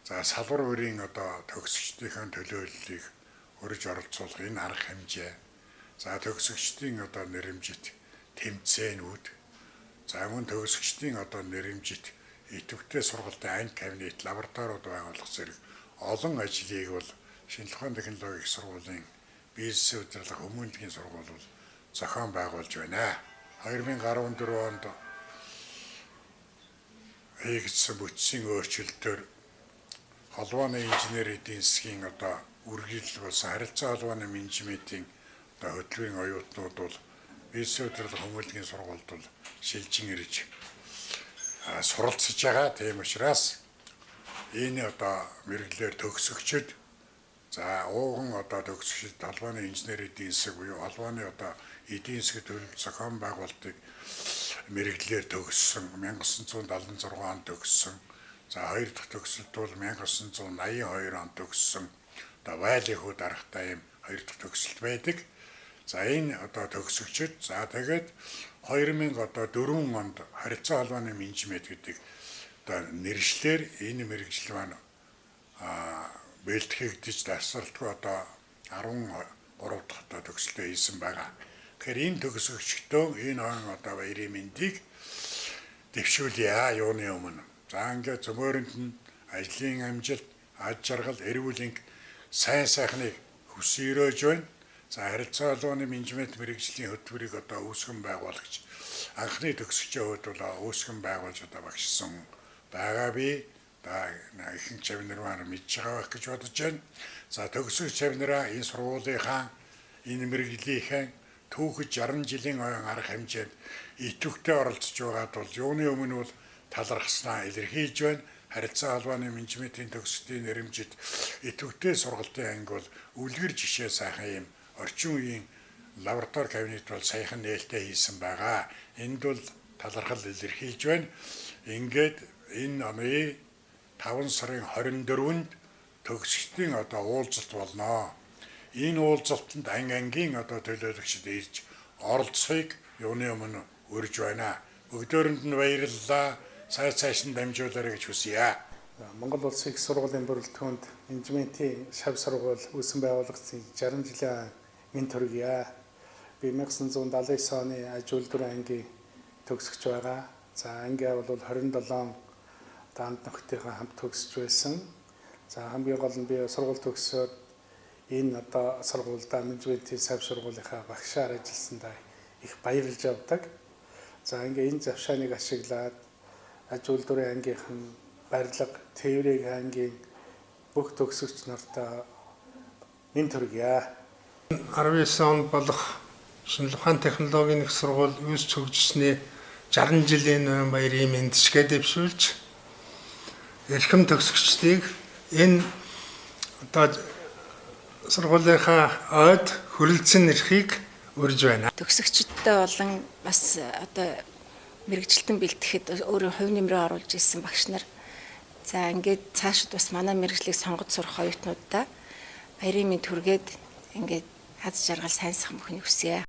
за салбар бүрийн одоо төгсөгчдийн төлөөллийг өрж оролцуулах энэ арга хэмжээ. За төгсөгчдийн одоо нэрэмжит тэмцээнүүд. За мөн төгсөгчдийн одоо нэрэмжит идэвхтэй сургалтын анги кабинет лабораториуд байгуулах зэрэг олон ажлыг бол шинжлэх ухааны технологийн их сургуулийн бизнес удирдлага хүмүүнлэгийн сургууль бол зохион байгуулж байна. 2014 онд хийгдсэн бүтцийн өөрчлөлтөөр холбооны инженери эдийн засгийн одоо үргэлжлэл болсон харилцаа холбооны менежментийн одоо хөтөлбөрийн оюутнууд бол бизнес удирдлага хүмүүнлэгийн сургуульд бол шилжин ирж суралцж байгаа. Тийм учраас энэ одоо мэргэжлэр төгсөгчд за ууган одоо төгсөгчд холбооны инженери эдийн засаг буюу холбооны одоо эдийн засгийн төлөв зохион байгуулалтыг мэргэжлэр төгссөн 1976 онд төгссөн. За хоёр дахь төгсөлт бол 1982 онд төгссөн. Одоо Вайлихүү дарахтай юм хоёр дахь төгсөлт байдаг. За энэ одоо төгсөгчд за тэгээд 2004 онд харилцаа холбооны менежмент гэдэг одоо нэршлэр энэ мэргэжил маань бэлтгэгдэж тасралтгүй одоо 13 дахь одоо төгсөлтөө хийсэн байгаа. Тэгэхээр энэ төгсөгчдөө энэ он одоо баярын мэндийг дэвшүүлье юуны өмнө. За ингээд зөмөрөнд нь ажлын амжилт, аж жаргал, эрүүл энх сайн сайхныг хүсээрөөж байна. За харилцаа холбооны менежмент мэргэжлийн хөтөлбөрийг одоо үүсгэн байгуулагч анхны төгсөгчийн хувьд бол үүсгэн байгуулж одоо багшсан байгаа би. Ихэнх чавнар маань мэдж байгаа байх гэж бодож байна. За төгсөгч чавнараа энэ сургуулийнхаа энэ мэргэжлийнхэн түүхэд 60 жилийн ойн арга хэмжээнд идэвхтэй оролцож байгаад бол юуны өмнө бол талархснаа илэрхийлж байна. Харилцаа холбооны менежментийн төгсөлтийн нэрэмжит идэвхтэй сургалтын анги бол үлгэр жишээ сайхан юм орчин үеийн лаборатори кабинет бол саяхан нээлттэй хийсэн байгаа. Энд бол талархал илэрхийлж байна. Ингээд энэ оны 5 сарын 24-нд төгсөгчдийн одоо уулзалт болно. энэ уулзалтанд ангийн одоо төлөөлөгчд ирж оролцохыг юуны өмнө урьж байна. Бүгдөөрэнд нь баярлалаа. Цааш нь дамжуулаарай гэж хүсье. Монгол Улсын их сургуулийн бүрэлдэхүүнд менежментийн шав сургууль үүсгэн байгуулагдсан 60 жилийн минь төргийа. Би 1979 оны аж үйлдвэрийн ангийн төгсөгч байгаа. За ангийн бол 27 даанд нөхдөйгөө хамт төгсөж байсан. За хамгийн гол нь би сургууль төгсөөд энэ одоо сургуультай менежментийн шав сургуулийнхаа багшаар ажилласандаа их баярлж явдаг. За ингээ энэ завшааныг ашиглаад аж үйлдвэрийн ангийнхан барилга, тээврийн ангийн бүх төгсөгч нартай минь төргийа. 19 онд болох шинжлэх ухааны технологийн их сургууль үүсч хөгжсөний 60 жилийн нойн баярын мэндчгээ дэвшүүлж эрхэм төгсөгчдийг энэ одоо сургуулийнхаа ойд хүрэлцэн нэрхийг урьж байна. Төгсөгчдтэй болон бас одоо мэрэгжилтэн бэлтгэхэд өөрийн хувь нэмрээ оруулж ирсэн багш нар. За ингээд цаашид бас манай мэрэгжлийг сонгож сурах оюутнуудаа баярын мэнд хүргээд ингээд хаз жаргал сайн сайхан бүхнийг хүсье.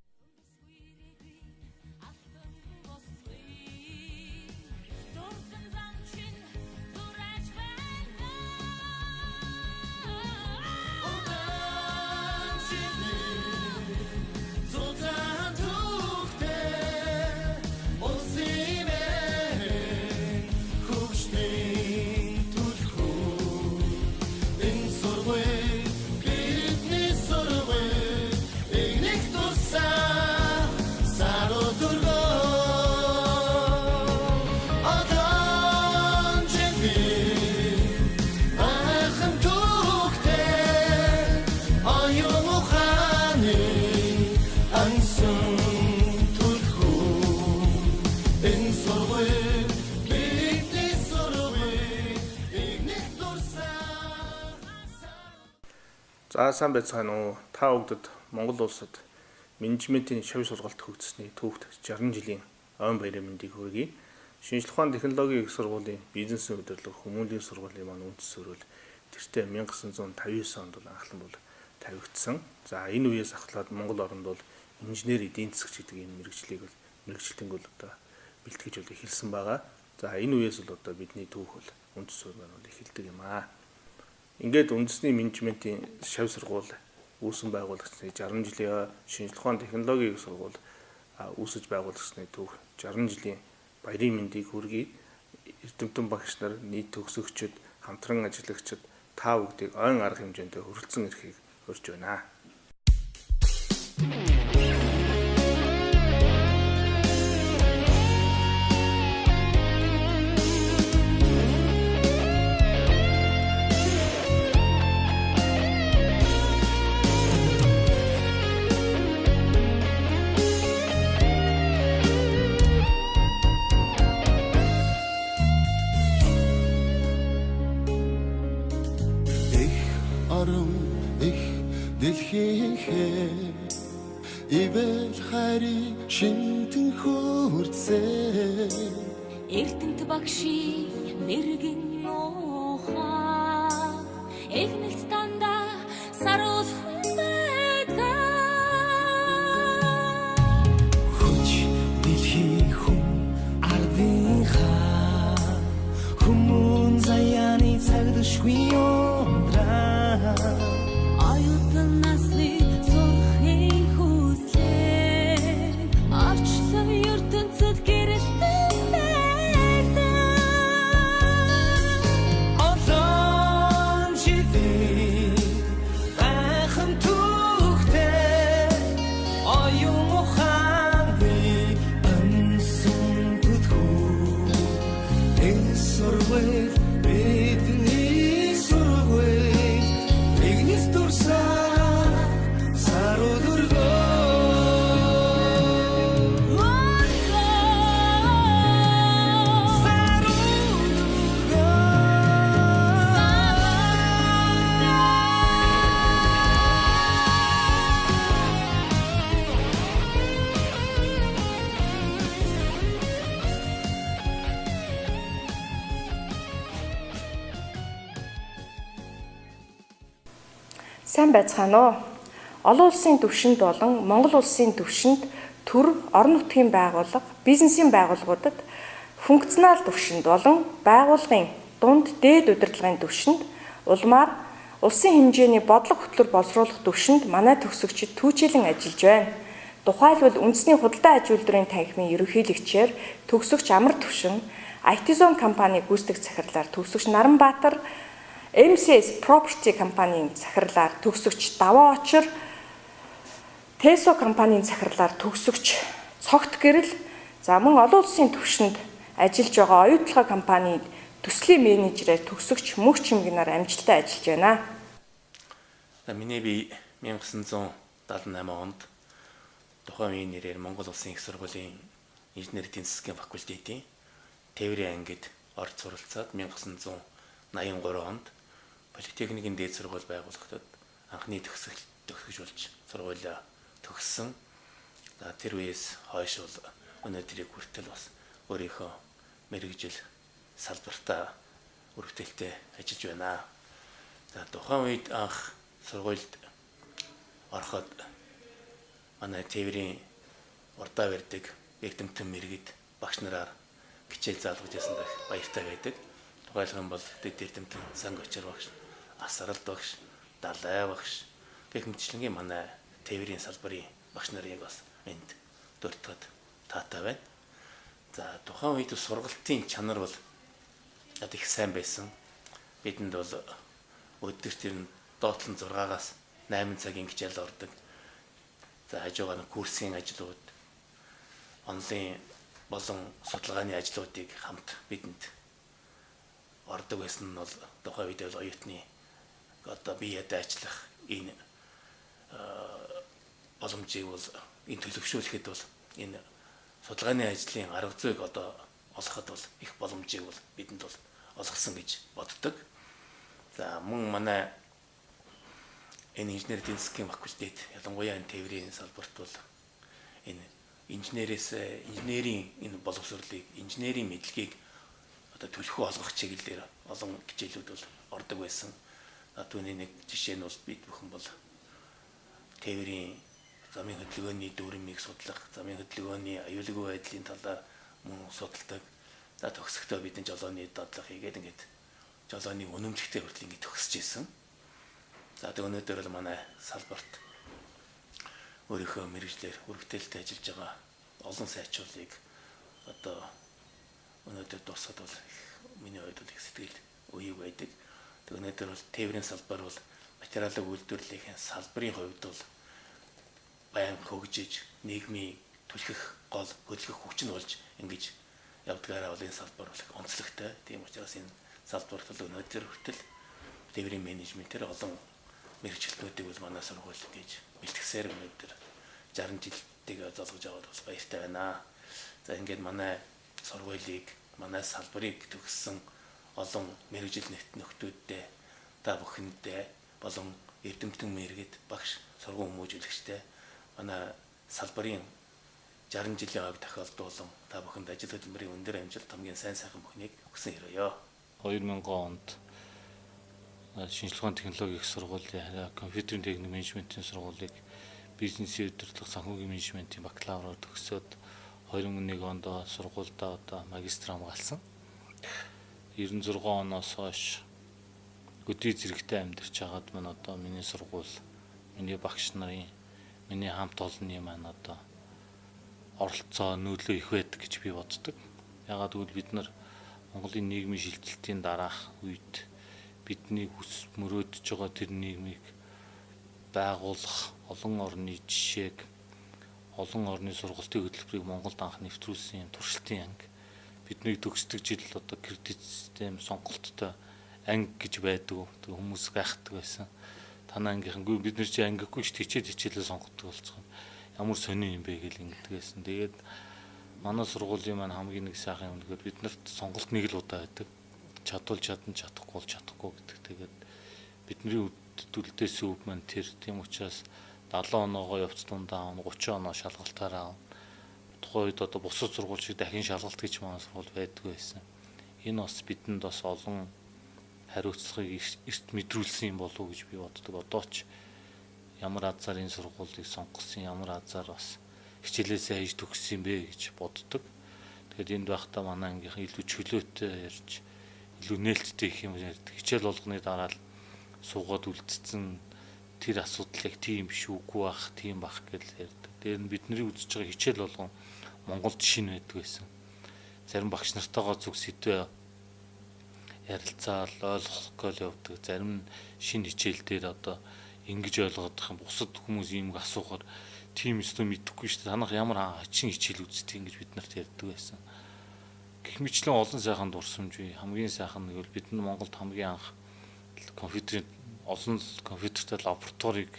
За сайн байцгаана уу. Та бүгдэд Монгол улсад менежментийн шав сургалт хөгжсөний түүхт 60 жилийн ойн баярын мэндийг хүргэе. Шинжлэх ухааны технологийн их сургуулийн бизнесийн удирдлага хүмүүлийн сургуулийн маань үндэс суурил тэртээ 1959 онд анхлан бол тавигдсан. За энэ үеэс ахлаад Монгол оронд бол инженер эдийн засагч гэдэг энэ мэрэгжлийг бол мэрэгчлэнг бол одоо бэлтгэж бол эхэлсэн байгаа. За энэ үеэс бол одоо бидний түүх бол үндэс суурь маань бол эхэлдэг юм аа. Ингээд үндэсний менежментийн шав сургууль үүсгэн байгуулагдсны 60 жилийн шинжлэх ухааны технологийн сургууль үүсэж байгуулагдсны түүх 60 жилийн баярын мэндийг хүргэе. Эрдэмтэн багш нар, нийт төгсөгчид, хамтран ажиллагчид та бүгдийг ойн арга хэмжээндээ хүрэлцэн ирэхийг урьж байна. Ивэл хари шинтэн хөрцөө Эрдэнэт багшийн мэрэгэн ухаан Эхнэлт дандаа саруулхан байдаг Хүч дэлхий хүм ардынхаа Хүмүүн заяаны цагдашгүй ундраа Аюутан наслыг Сайн байцгаана уу. олон улсын түвшинд болон Монгол улсын түвшинд төр, орон нутгийн байгууллага, бизнесийн байгууллагуудад функционал түвшинд болон байгууллагын дунд дээд удирдлагын түвшинд улмаар улсын хэмжээний бодлого хөтлөр боловсруулах түвшинд манай төгсөгчид түүчилэн ажиллаж байна. Тухайлбал үндэсний худалдаа аж үйлдвэрийн танхимын ерөнхийлөгчээр төгсөгч Амар Түвшин, IT Zone компани гүйцэтгэх захирлаар төгсөгч Наранбаатар, MCS Property компанийн захирлаар төгсөгч Даваа Очир, Teso компанийн захирлаар төгсөгч Цогт Гэрэл, за мөн олон улсын түвшинд ажиллаж байгаа оюутлага компанийн төслийн менежерээр төгсөгч Мөх Чимгэнаар амжилттай ажиллаж байна. Миний би 1978 онд тухайн үеийн нэрээр Монгол Улсын их сургуулийн инженер эдийн засгийн факультетийн тээврийн ангид орж суралцаад 1983 онд политехникийн дээд сургууль байгуулагдаад анхны төгсгөж болж сургуулиа төгссөн. Тэр үеэс хойш бол өнөөдрийг хүртэл бас өөрийнхөө мэрэгжил салбартаа өргөдөлтөй ажиллаж байна. За тухайн үед анх сургуульд ороход манай тээврийн урдаа барьдаг эрдэмтэн мэрэгд багш нараар хичээл заалгаж ясан дах баяртай байдаг. Тухайлх юм бол дэд эрдэмтэн Санг Очир багш, Асрал багш, Далай багш гэх мэтчлэнгийн манай тээврийн салбарын багш нарыг бас энд дурдгад таатай байна. За тухайн үед сургалтын чанар бол их сайн байсан. Бидэнд бол өдөрт ер нь доотлон 6-аас 8 цагийн хичээл ордог. За хажуугаар нь курсын ажлууд, онлайн болон судалгааны ажлуудыг хамт бидэнд ордог байсан нь бол тухайн үед бол оюутны бие дайчлах энэ боломжийг бол энэ төлөвшүүлэхэд бол энэ судалгааны ажлын арга зүйг олоход бол их боломжийг бол бидэнд бол олгосон гэж боддог. За мөн манай энэ инженер эдийн засгийн факультет ялангуяа энэ тээврийн салбарт бол энэ инженерийн энэ боловсролыг, инженерийн мэдлэгийг төлхөө олгох чиглэлээр олон хичээлүүд бол ордог байсан. Түүний нэг жишээ нь бол бид бүхэн бол тээврийн замын хөдөлгөөний дүрмийг судлах, замын хөдөлгөөний аюулгүй байдлын талаар мөн судалдаг. За төгсөхдөө бидний жолооны дадлага хийгээд ингээд жолооны үнэмлэхтэй хүртэл ингээд төгсөж ирсэн. За өнөөдөр бол манай салбарт өөрийнхөө мэрэгжлэр өргөдөлтөй ажиллаж байгаа олон сайжруулыг өнөөдөр дуусгаад бол миний хувьд бол их сэтгэл үеиг байдаг. Өнөөдөр бол тээврийн салбар бол материалын үйлдвэрлэлийн салбарын хувьд бол баян хөгжиж нийгмийн түлхэх гол хөдөлгөх хүч нь болж ингэж явдгаараа бол энэ салбар бол онцлогтой. Тийм учраас энэ салбарт бол өнөөдөр хүртэл тээврийн менежментээр олон мэрэгчлэтнүүдийг бол манай сургууль гэж бэлтгэсээр өнөөдөр 60 жилдээ золгож аваад бас баяртай байна. За ингээд манай сургуулийг, манай салбарыг төгссөн олон мэрэгжил нөхдүүдтэй та бүхэндээ болон эрдэмтэн мэрэгд багш сургууль хүмүүжүүлэгчтэй манай салбарын 60 жилийн ойг тохиолдол болон та бүхэнд ажил хөдөлмөрийн өндөр амжилт хамгийн сайн сайхан бүхнийг өгсөн хэрөөё. 2000 онд шинжилгээ технологийн их сургуулийн компьютерийн техник менежментийн сургуулийг бизнесийн удирдлага санхүүгийн менежментийн бакалавраар төгсөөд 2001 онд сургуульдаа магистр хамгаалсан. 96 оноос хойш өдий зэрэгтэй амьдарч хагаад мань миний сургууль, миний багш нарын, миний хамт олонны маань оролцоо нөлөө их байдаг гэж би боддог. Ягаад гэвэл бид нар Монголын нийгмийн шилжилтийн дараах үед бидний хүс мөрөөдөж байгаа тэр нийгмийг байгуулах, олон орны жишээг, олон орны сургалтын хөтөлбөрийг Монголд анх нэвтрүүлсэн юм туршилтын анги. Бидний төгсдөг жил кредит систем сонголттой анги гэж байдаг. Хүмүүс гайхдаг байсан. Танай ангийнхангүй бид нар чи ангигүй ш хичээлээ сонгодог болцгоо. Ямар сони юм бэ гэж ингэдэг байсан. Тэгээд манай сургуулийн маань хамгийн нэг сайхан юм гэхээр биднэрт сонголт нэг л удаа байдаг. Чадвал чадна, чадахгүй бол чадахгүй гэдэг. Тэгээд бидний төлөвлөсөн өв маань тэр. Тийм учраас 70 оноогоо явц дундаа 30 оноо шалгалтаараа тухайн үед бусад сургууль шиг дахин шалгалт гэж манай сургууль байдгүй байсан. Энэ бас бидэнд бас олон хариуцлагыг эрт мэдрүүлсэн юм болов уу гэж би боддог. Одоо ч ямар азар энэ сургуулийг сонгосон, ямар азар бас хичээлээсээ хийж төгссөн бэ гэж боддог. Тэгэхээр энд байхдаа манай ангийнхан илүү чөлөөтэй ярьж, илүү нээлттэй их юм ярьдаг. Хичээл болгоны дараа л суугаад үлдсэн тэр асуудлыг тийм биш үгүй бах, тийм бах гэж ярьдаг. Тэр нь бидний үзэж байгаа хичээл болгон Монголд шинэ байдаг байсан. Зарим багш нартайгаа зүг сэдвээ ярилцаал ойлгохгүй л явдаг. Зарим нь шинэ хичээл дээр одоо ингэж ойлгох юм, бусад хүмүүс ийм асуухаар тийм өстө мэдэхгүй шүү дээ. Танах ямар хачин хичээл үздэг ингэж бид нарт ярьдаг байсан. Гэх мэтлэн олон сайхан дурсамж бий. Хамгийн сайхан нь бид нар Монголд хамгийн анх компьютерийн олон компьютертэй лабораторийг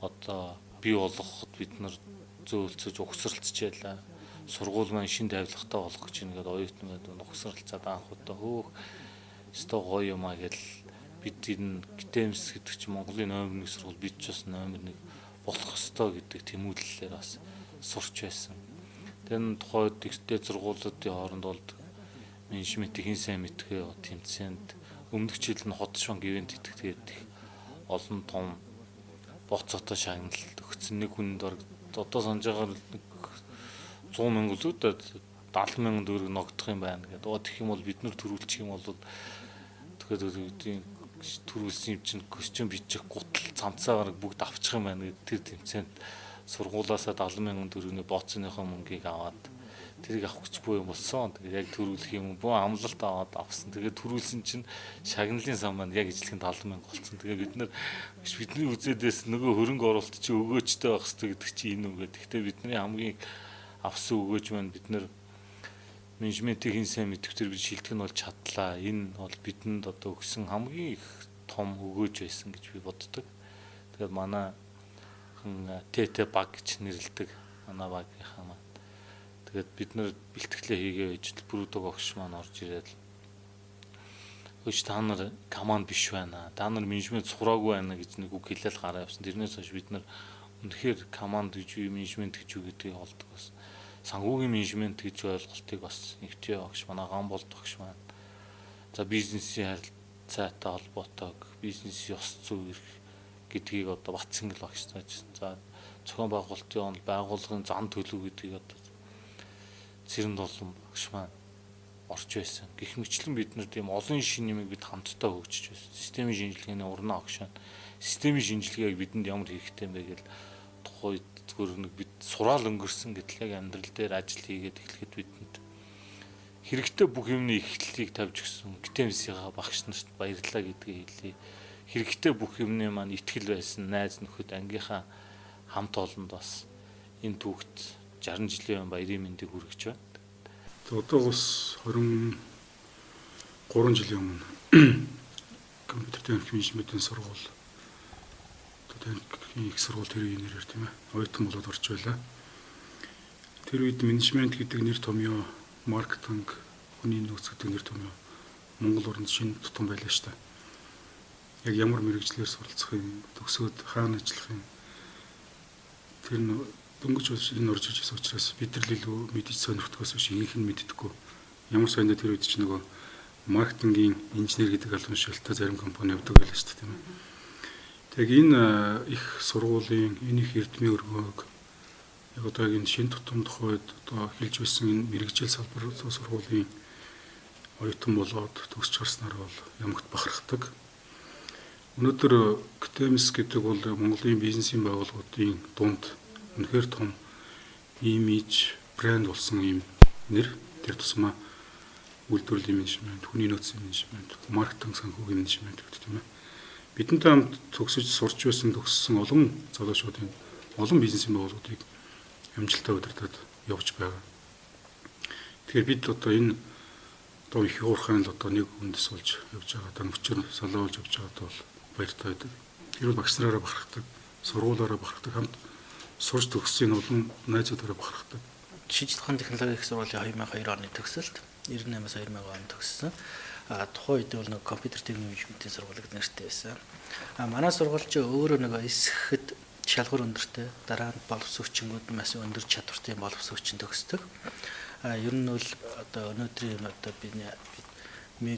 одоо бий болгоход бид нар зөөлцөж угсралцж байлаа. Сургууль маань шин тавилгатай болох гэж нэгэд оюутнууд угсралцаад анх удаа хөөх өстой гоё юм а гэл бид энэ Гитэмс гэдэг чинь Монголын номер 1 сургууль, бид ч бас номер 1 болох ёстой гэдэг тэмүүлэлээр бас сурч байсан. Тэр тухайд ихтэй сургуулиудын хооронд бол менежментийн сайн мэдхээ тэмцээнд өмнөх жил нь хотш банк ивент итгэдэг олон том боцоотой шагналт өгсөн. Нэг хүнд одоо санаж байгаа 100 мянган л үүдээ 70 мянган төгрөг ногдох юм байна гэдэг. Тэгэх юм бол бид нар төрүүлчих юм бол тэгэхээр төрүүлсэн юм чинь костюм бичих гутал цамцаагаар бүгд авчих юм байна гэдэг тэр тэмцээнд сургуулаасаа 70 мянган төгрөгийн бооцооныхоо мөнгийг аваад тэрийг авах гэж буй юм болсон. Тэгээд яг төрүүлэх юм бөө амлалт аваад авсан. Тэгээд төрүүлсэн чинь шагналын сан маань яг ижлэхэн 70 мянга болсон. Тэгээд бид нар бидний үзээдээс нөгөө хөрөнгө оруулалт чи өгөөжтэй байх хэрэгтэй гэдэг чи энэ үг гэдэг. Гэхдээ бидний хамгийн авсан өгөөж маань бид нар менежментийн хин сайн мэдвчээр бид шилдэг нь бол чадлаа. Энэ бол бидэнд одоо өгсөн хамгийн их том өгөөж байсан гэж би боддог. Тэгээд манай ТТ баг гэж нэрлэдэг манай багийнхаа маань. Тэгээд бид нар бэлтгэлээ хийгээ байж бүрүүдэг огш маань орж ирээд "Хөөж та нар команд биш байна. Та нар менежмент сураагүй байна" гэж нэг үг хэлэл гараа явсан. Тэрнээс хойш бид нар үнэхээр команд гэж юу, менежмент гэж юу гэдгийг олдог бас. Санхүүгийн менежмент гэж ойлголтыг бас нэгтэй огш манай ган болдогш маань. За бизнесийн харилцаатай холбоотойг, бизнесийн ёс зүй гэдгийг одоо Батцэнгэл багш тааж. За зохион байгуулалтын байгууллагын зан төлөв гэдгийг одоо Цэрэнд болон багш маань орж байсан. Гэх мэтлэн бид нар тийм олон шин юмыг бид хамтдаа хөгжиж байсан. Системийн шинжилгээний урнаа огшоо. Системийн шинжилгээг бидэнд ямар хэрэгтэй юм бэ гэж тухайд зүгээр нэг бид сураал өнгөрсөн гэтэл яг амьдрал дээр ажил хийгээд эхлэхэд бидэнд хэрэгтэй бүх юмны эхлэлийг тавьж өгсөн Гитэмсийнхаа багш нарт баярлалаа гэдгийг хэлье. Хэрэгтэй бүх юмны маань итгэл байсан найз нөхөд ангийнхаа хамт олонд бас энэ түүхт 60 жилийн баярын мэндийг хүргэж байна. Одоо бас 23 жилийн өмнө компьютер техник менежментийн сургууль их сургууль тэр нэрээр тийм ээ оюутан болоод орж байлаа. Тэр үед менежмент гэдэг нэр томьёо, маркетинг, хүний нөөц гэдэг нэр томьёо Монгол орнд шинэ тутам байлаа шүү дээ. Яг ямар мэрэгчлэр суралцахын, төгсөөд хаана ажиллах юм. Тэр дөнгөж энэ орж иж байсан учраас бид нар илүү мэдж сонирхдгоос биш ихэнх нь мэддэггүй. Ямар соёнд тэр үед ч нөгөө маркетингийн инженер гэдэг албан шилтэй зарим компани явдаг байлаа шүү дээ тийм ээ. Тэг энэ их сургуулийн энэ их эрдмийн өргөөг яг одоогийн шинэ тутам тухайд одоо хэлж байсан энэ мэрэгжил салбар сургуулийн оюутан болоод төгсч гарснаар бол ямагт бахархдаг. Өнөөдөр Гитэмс гэдэг бол Монголын бизнесийн байгууллагуудын дунд үнэхээр том имиж, брэнд болсон юм нэр. Тэр тусмаа үйлдвэрлэлийн менежмент, хүний нөөцийн менежмент, маркетинг, санхүүгийн менежмент гэдэг тийм ээ. Бидэнтэй хамт төгсөж сурч байсан төгссөн олон залуучуудын олон бизнесийн байгууллагуудыг амжилттай удирдах явж байгаа. Тэгэхээр бид одоо энэ одоо их уурхайн л одоо нэг үндэс болж явж байгаа. Дангочор солиулж явж байгаад бол баяртай байдаг. Тэр багш нараараа бахархдаг, сургуулаараа бахархдаг, хамт сурч төгссөн олон найзуудаараа бахархдаг. Шинжлэх ухааны технологийн их сургуулийн 2002 оны төгсөлт 98-аас 2000 он төгссөн. Тухайн үед бол нэг компьютер техник менежментийн сургууль гэдэг нэртэй байсан. Манай сургууль ч өөрөө нэг эсэхэд шалгуур өндөртэй, дараа нь боловсрогчингууд маш өндөр чадвартай боловсрогчин төгсдөг. Ер нь бол одоо өнөөдрийн одоо бид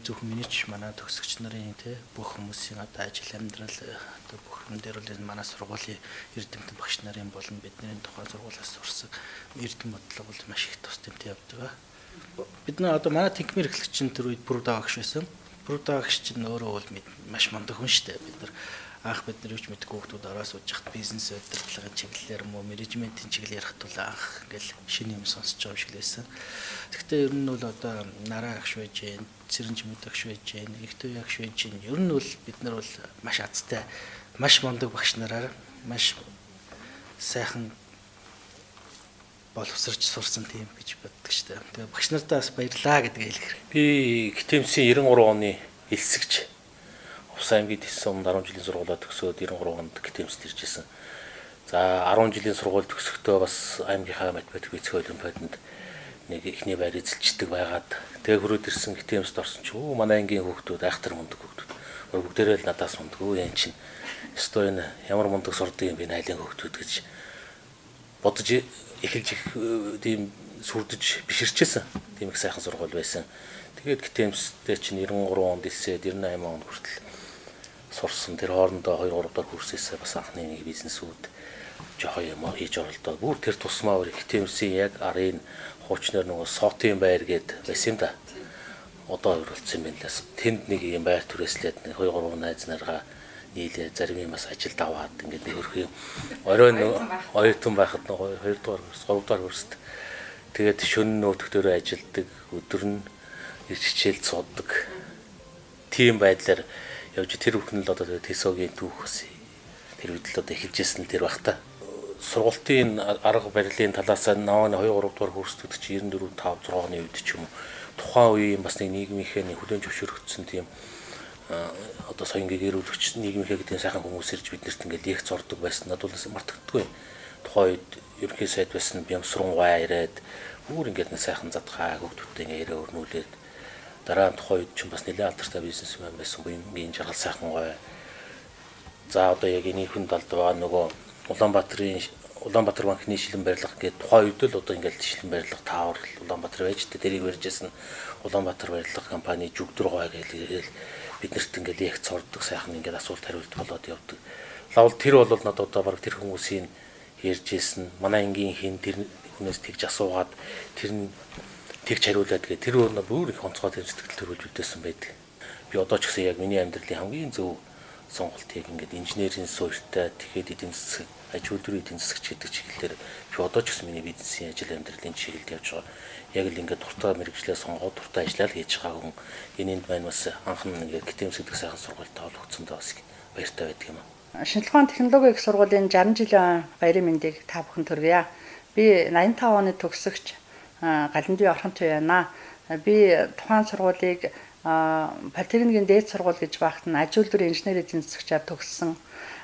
зөвхөн миний ч манай төгсөгч нарын бүх хүмүүсийн одоо ажил амьдрал одоо бүх юм дээр бол манай сургуулийн эрдэмтэн багш нарын болон бидний тухайн сургуулиас сурсан эрдэм бодлого бол маш их тус тэмтэй явдаг. Бид нэ одоо манай техникийн эрхлэгчин тэр үед Бруда багш байсан. Бруда багш чинь өөрөө бол маш мундаг хүн шүү дээ. Бид нар анх бид нар юу ч мэдгүй хүмүүс ороо сууж хат бизнес удирдлагын чиглэлээр мөн менежментийн чиглэл ярих тул анх ингээл шинэ юм сонсож байгаа юм шиг лээсэн. Гэхдээ ер нь бол одоо нараа агш байж гэн, цэрэнж мэд агш байж гэн, ихтэй агш байж гэн. Ер нь бол бид нар бол маш азтай, маш мундаг багш нараар маш сайхан боловсрч сурсан тийм гэж боддог шүү дээ. Тэгээ багш нартаа бас баярлаа гэдгийг хэлэх хэрэг. Би КТМС-ийн 93 оны элсэгч Увс аймгийн Тэссэн 10 жилийн сургуулаа төгсөөд 93 онд КТМС-д ирж исэн. За 10 жилийн сургууль төгсөхдөө бас аймгийнхаа математик физик олимпиаданд нэг ихний байр эзэлждэг байгаад тэгээ хөрөөд ирсэн КТМС-д орсон чи манай ангийн хүүхдүүд айхтар мундаг хүүхдүүд. Бүгдээрээ л надаас мундаг. Ян чин. Өстой энэ ямар мундаг сурдаг юм бэ найлын хүүхдүүд гэж бодож эхэлж тийм сүрдэж биширчээсэн. Тийм их сайхан сургууль байсан. Тэгээд КТМС-д чинь 93 онд илсээд 98 онд хүртэл сурсан. Тэр хоорондоо 2 3 дахь курсээсээ бас анхны нэг бизнесүүд жоохон юм хийж оролдоо. Бүр тэр тусмаа өөр КТМС-ийн яг арын хуучнаар нөгөө сотын байр гээд байсан юм да. Одоо өөрөлдсөн юм байна лээс. Тэнд нэг юм байр түрээслээд 2 3 найз наргаа нийлээ зарим юм бас ажилд аваад ингээд нэг хөрх юм. Оройн оюутан байхад нөгөө 2 дугаар курс 3 дугаар курст тэгээд шөнө нөтгдөрөө ажилдаг, өдөр нь хичээл цоддаг. Тийм байдлаар явж тэр бүхэн л одоо ТЭСО-гийн түүх бас тэр үед л одоо эхэлжсэн л тэр бах та. Сургалтын арга барилын талаас нь 2 3 дугаар курсүүд чи 94 5 6 оны үед ч юм уу тухайн үеийн бас нэг нийгмийнхээ хүлээн зөвшөөрөгдсөн тийм одоо соён гэрүүлэгч нийгмийнхээ гэдэг сайхан хүмүүс ирж биднэрт ингээд лекц ордог байсан. Надад бол мартагддаггүй. Тухайн үед ерөнхий сайд байсан Бямсрангуй ирээд бүр ингээд нэг сайхан задхаа хөвгтүүдтэй ингээд ярэ өрнүүлээд дараа нь тухайн үед ч бас нэлээд алдартай бизнесмен байсан буюу жаргал сайхан гой. За одоо яг энэ хүн талд байгаа нөгөө Улаанбаатар банкны шилэн барилга гэдэг тухайн үед л одоо ингээд шилэн барилга таавар Улаанбаатар байж тэ тэрийг барьжсэн Улаанбаатар барилга компани жүгдүр гой гэж биднэрт ингээд лекц ордог сайхан ингээд асуулт хариулт болоод явдаг. Лавл тэр бол надад одоо баг тэр хүмүүсийн ярьжсэн манай ангийн хин тэр хүнээс тэгж асуугаад тэр нь тэгж хариулаад тэгээ тэр өөр нь бүр их онцгой сэтгэл төрүүлж үдээсэн байдаг. Би одоо ч гэсэн яг миний амьдралын хамгийн зөв сонголт яг ингээд инженерийн суурьтай тэгэхэд эдийн засаг аж үйлдвэрийн эдийн засагч гэдэг чиглэлээр би одоо ч гэсэн миний бизнесийн ажил амьдралын чиглэлд явж байгаа. Яг л ингээд дуртай мэргэжлээ сонгоод дуртай ажиллаа л хийж байгаа хүн энэнд маань бас анхан ингээд КТМС гэдэг сайхан сургуультай олгогдсондоо бас баяртай байдаг юм аа. Шинжилгээ технологи их сургуулийн 60 жилийн баярын мэндийг та бүхэн төргийа. Би 85 оны төгсөгч Галандын орхон төв байна. Би тухайн сургуулийг политехникийн дээд сургууль гэж багт нь аж үйлдвэрийн инженер эдийн засагчаар төгссөн.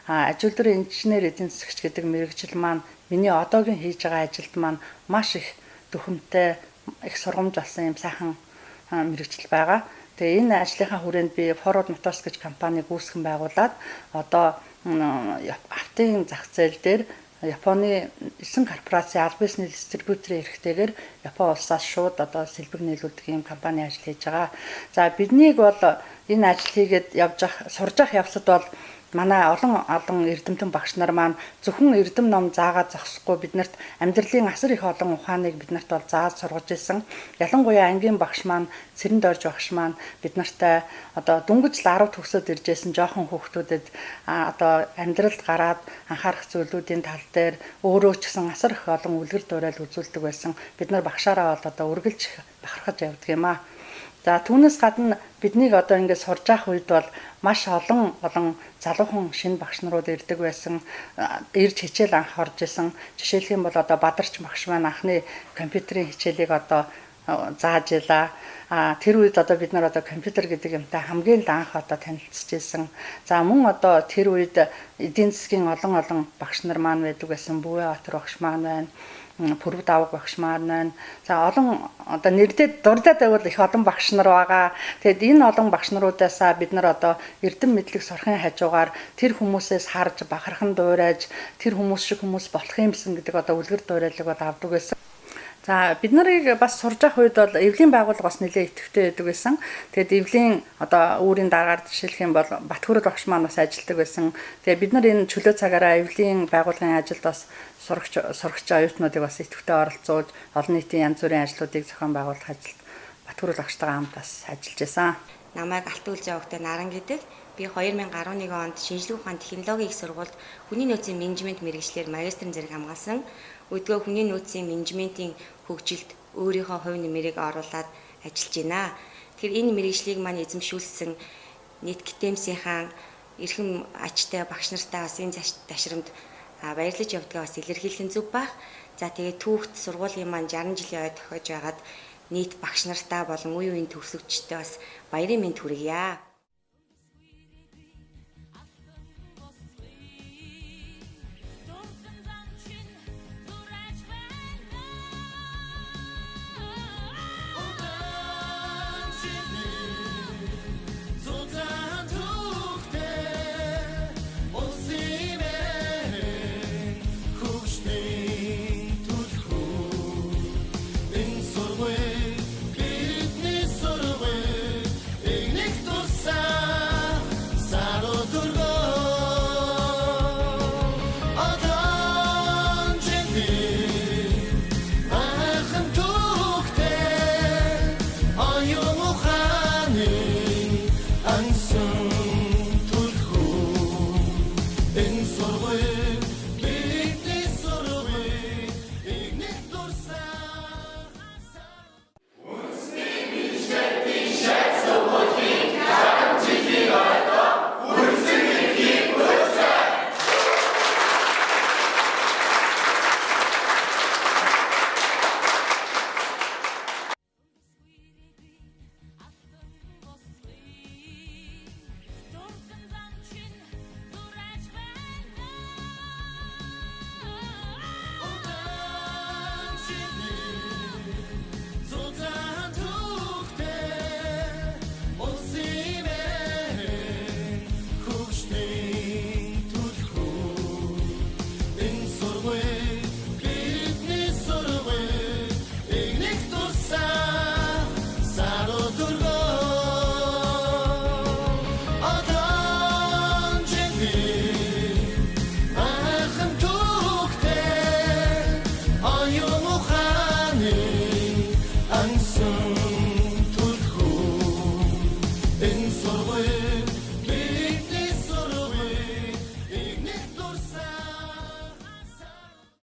Аж үйлдвэрийн инженер эдийн засагч гэдэг мэргэжил маань миний одоогийн хийж байгаа ажилд маань маш их дүрмтэй их сургамж болсон юм сайхан мэргэжил байгаа. Тэгээ энэ ажлынхаа хүрээнд би Forward Motors гэж компаниг үүсгэн байгуулад одоо автын зах зээл дээр Японы 9 корпорацийн аль бисний дистрибьюторын эрхтэйгээр Япон улсаас шууд одоо сэлбэг нийлүүлдэг юм компани ажил хийж байгаа. За биднийг бол энэ ажил хийгээд сурж явах явцад бол манай олон эрдэмтэн багш нар маань зөвхөн эрдэм ном заагаад зогсохгүй биднэрт амьдралын асар их олон ухааныг биднэрт бол зааж сургаж ирсэн. Ялангуяа ангийн багш маань Цэрэнд орж багш маань биднэртэй одоо дүнгэж 10 төгсөөд иржсэн жоохон хүүхдүүдэд одоо амьдралд гараад анхаарах зүйлүүдийн тал дээр өөрөө ч гэсэн асар их олон үлгэр дуурайл үзүүлдэг байсан. Бид нар багшаараа бол одоо үргэлж бахархаж явдаг юм аа. За түүнээс гадна биднийг одоо ингээд сурж явах үед бол маш олон залуухан шинэ багш нарууд ирдэг байсан. Ирж хичээл анх орж исэн. Жишээлх юм бол одоо Бадарч багш маань анхны компьютерийн хичээлийг одоо зааж илаа. Тэр үед одоо бид нар одоо компьютер гэдэг юмтай хамгийн анх одоо танилцж ирсэн. За мөн одоо тэр үед эдийн засгийн олон багш нар маань байдаг байсан. Бүвэ Батар багш маань байна. Пүрв давг багш маань байна. За олон одоо нэрдээд дурдаад байвал их олон багш нар байгаа. Тэгэд энэ олон багш наруудаасаа бид нар одоо эрдэм мэдлэг сурахын хажуугаар тэр хүмүүсээс харж бахархан дуурайж тэр хүмүүс шиг хүмүүс болох юмсан гэдэг одоо үлгэр дуурайлаг бол авдаг байсан. За бид нарыг бас сурж явах үед бол эвлийн байгууллага бас нэлээд идэвхтэй байдаг байсан. Тэгээд эвлийн одоо үүрийн дараагаар жишээлх юм бол Батхүрэл багш маань бас ажилладаг байсан. Тэгээд бид нар энэ чөлөө цагаараа эвлийн байгууллагын ажилд бас сурагч оюутнуудыг бас идэвхтэй оролцуулж олон нийтийн янз бүрийн ажлуудыг зохион байгуулах ажилд Батхүрэл багштайгаа хамт бас ажиллаж байсан. Намайг Алтан үлзий өвгтэй Наран гэдэг. Би 2011 онд шинжлэх ухаан технологийн их сургуульд хүний нөөцийн менежмент мэргэжлэр магистрийн зэрэг хамгаалсан. Өдгөө хүний нөөцийн менежментийн хөгжилд өөрийнхөө хувь нэмрийг оруулаад ажиллаж байна. Тэгэхээр энэ мэргэжлийг маань эзэмшүүлсэн нийт КТЭМ-ийн эрхэм ачтай багш нартай бас энэ ташрамд баярлаж явдгаа бас илэрхийлэх зүг байх. За тэгээд түүхт сургуулийн маань 60 жилийн ой тохиож байгаад нийт багш нартай болон үе үеийн төгсөгчтэй бас баярын мэнд хүргье.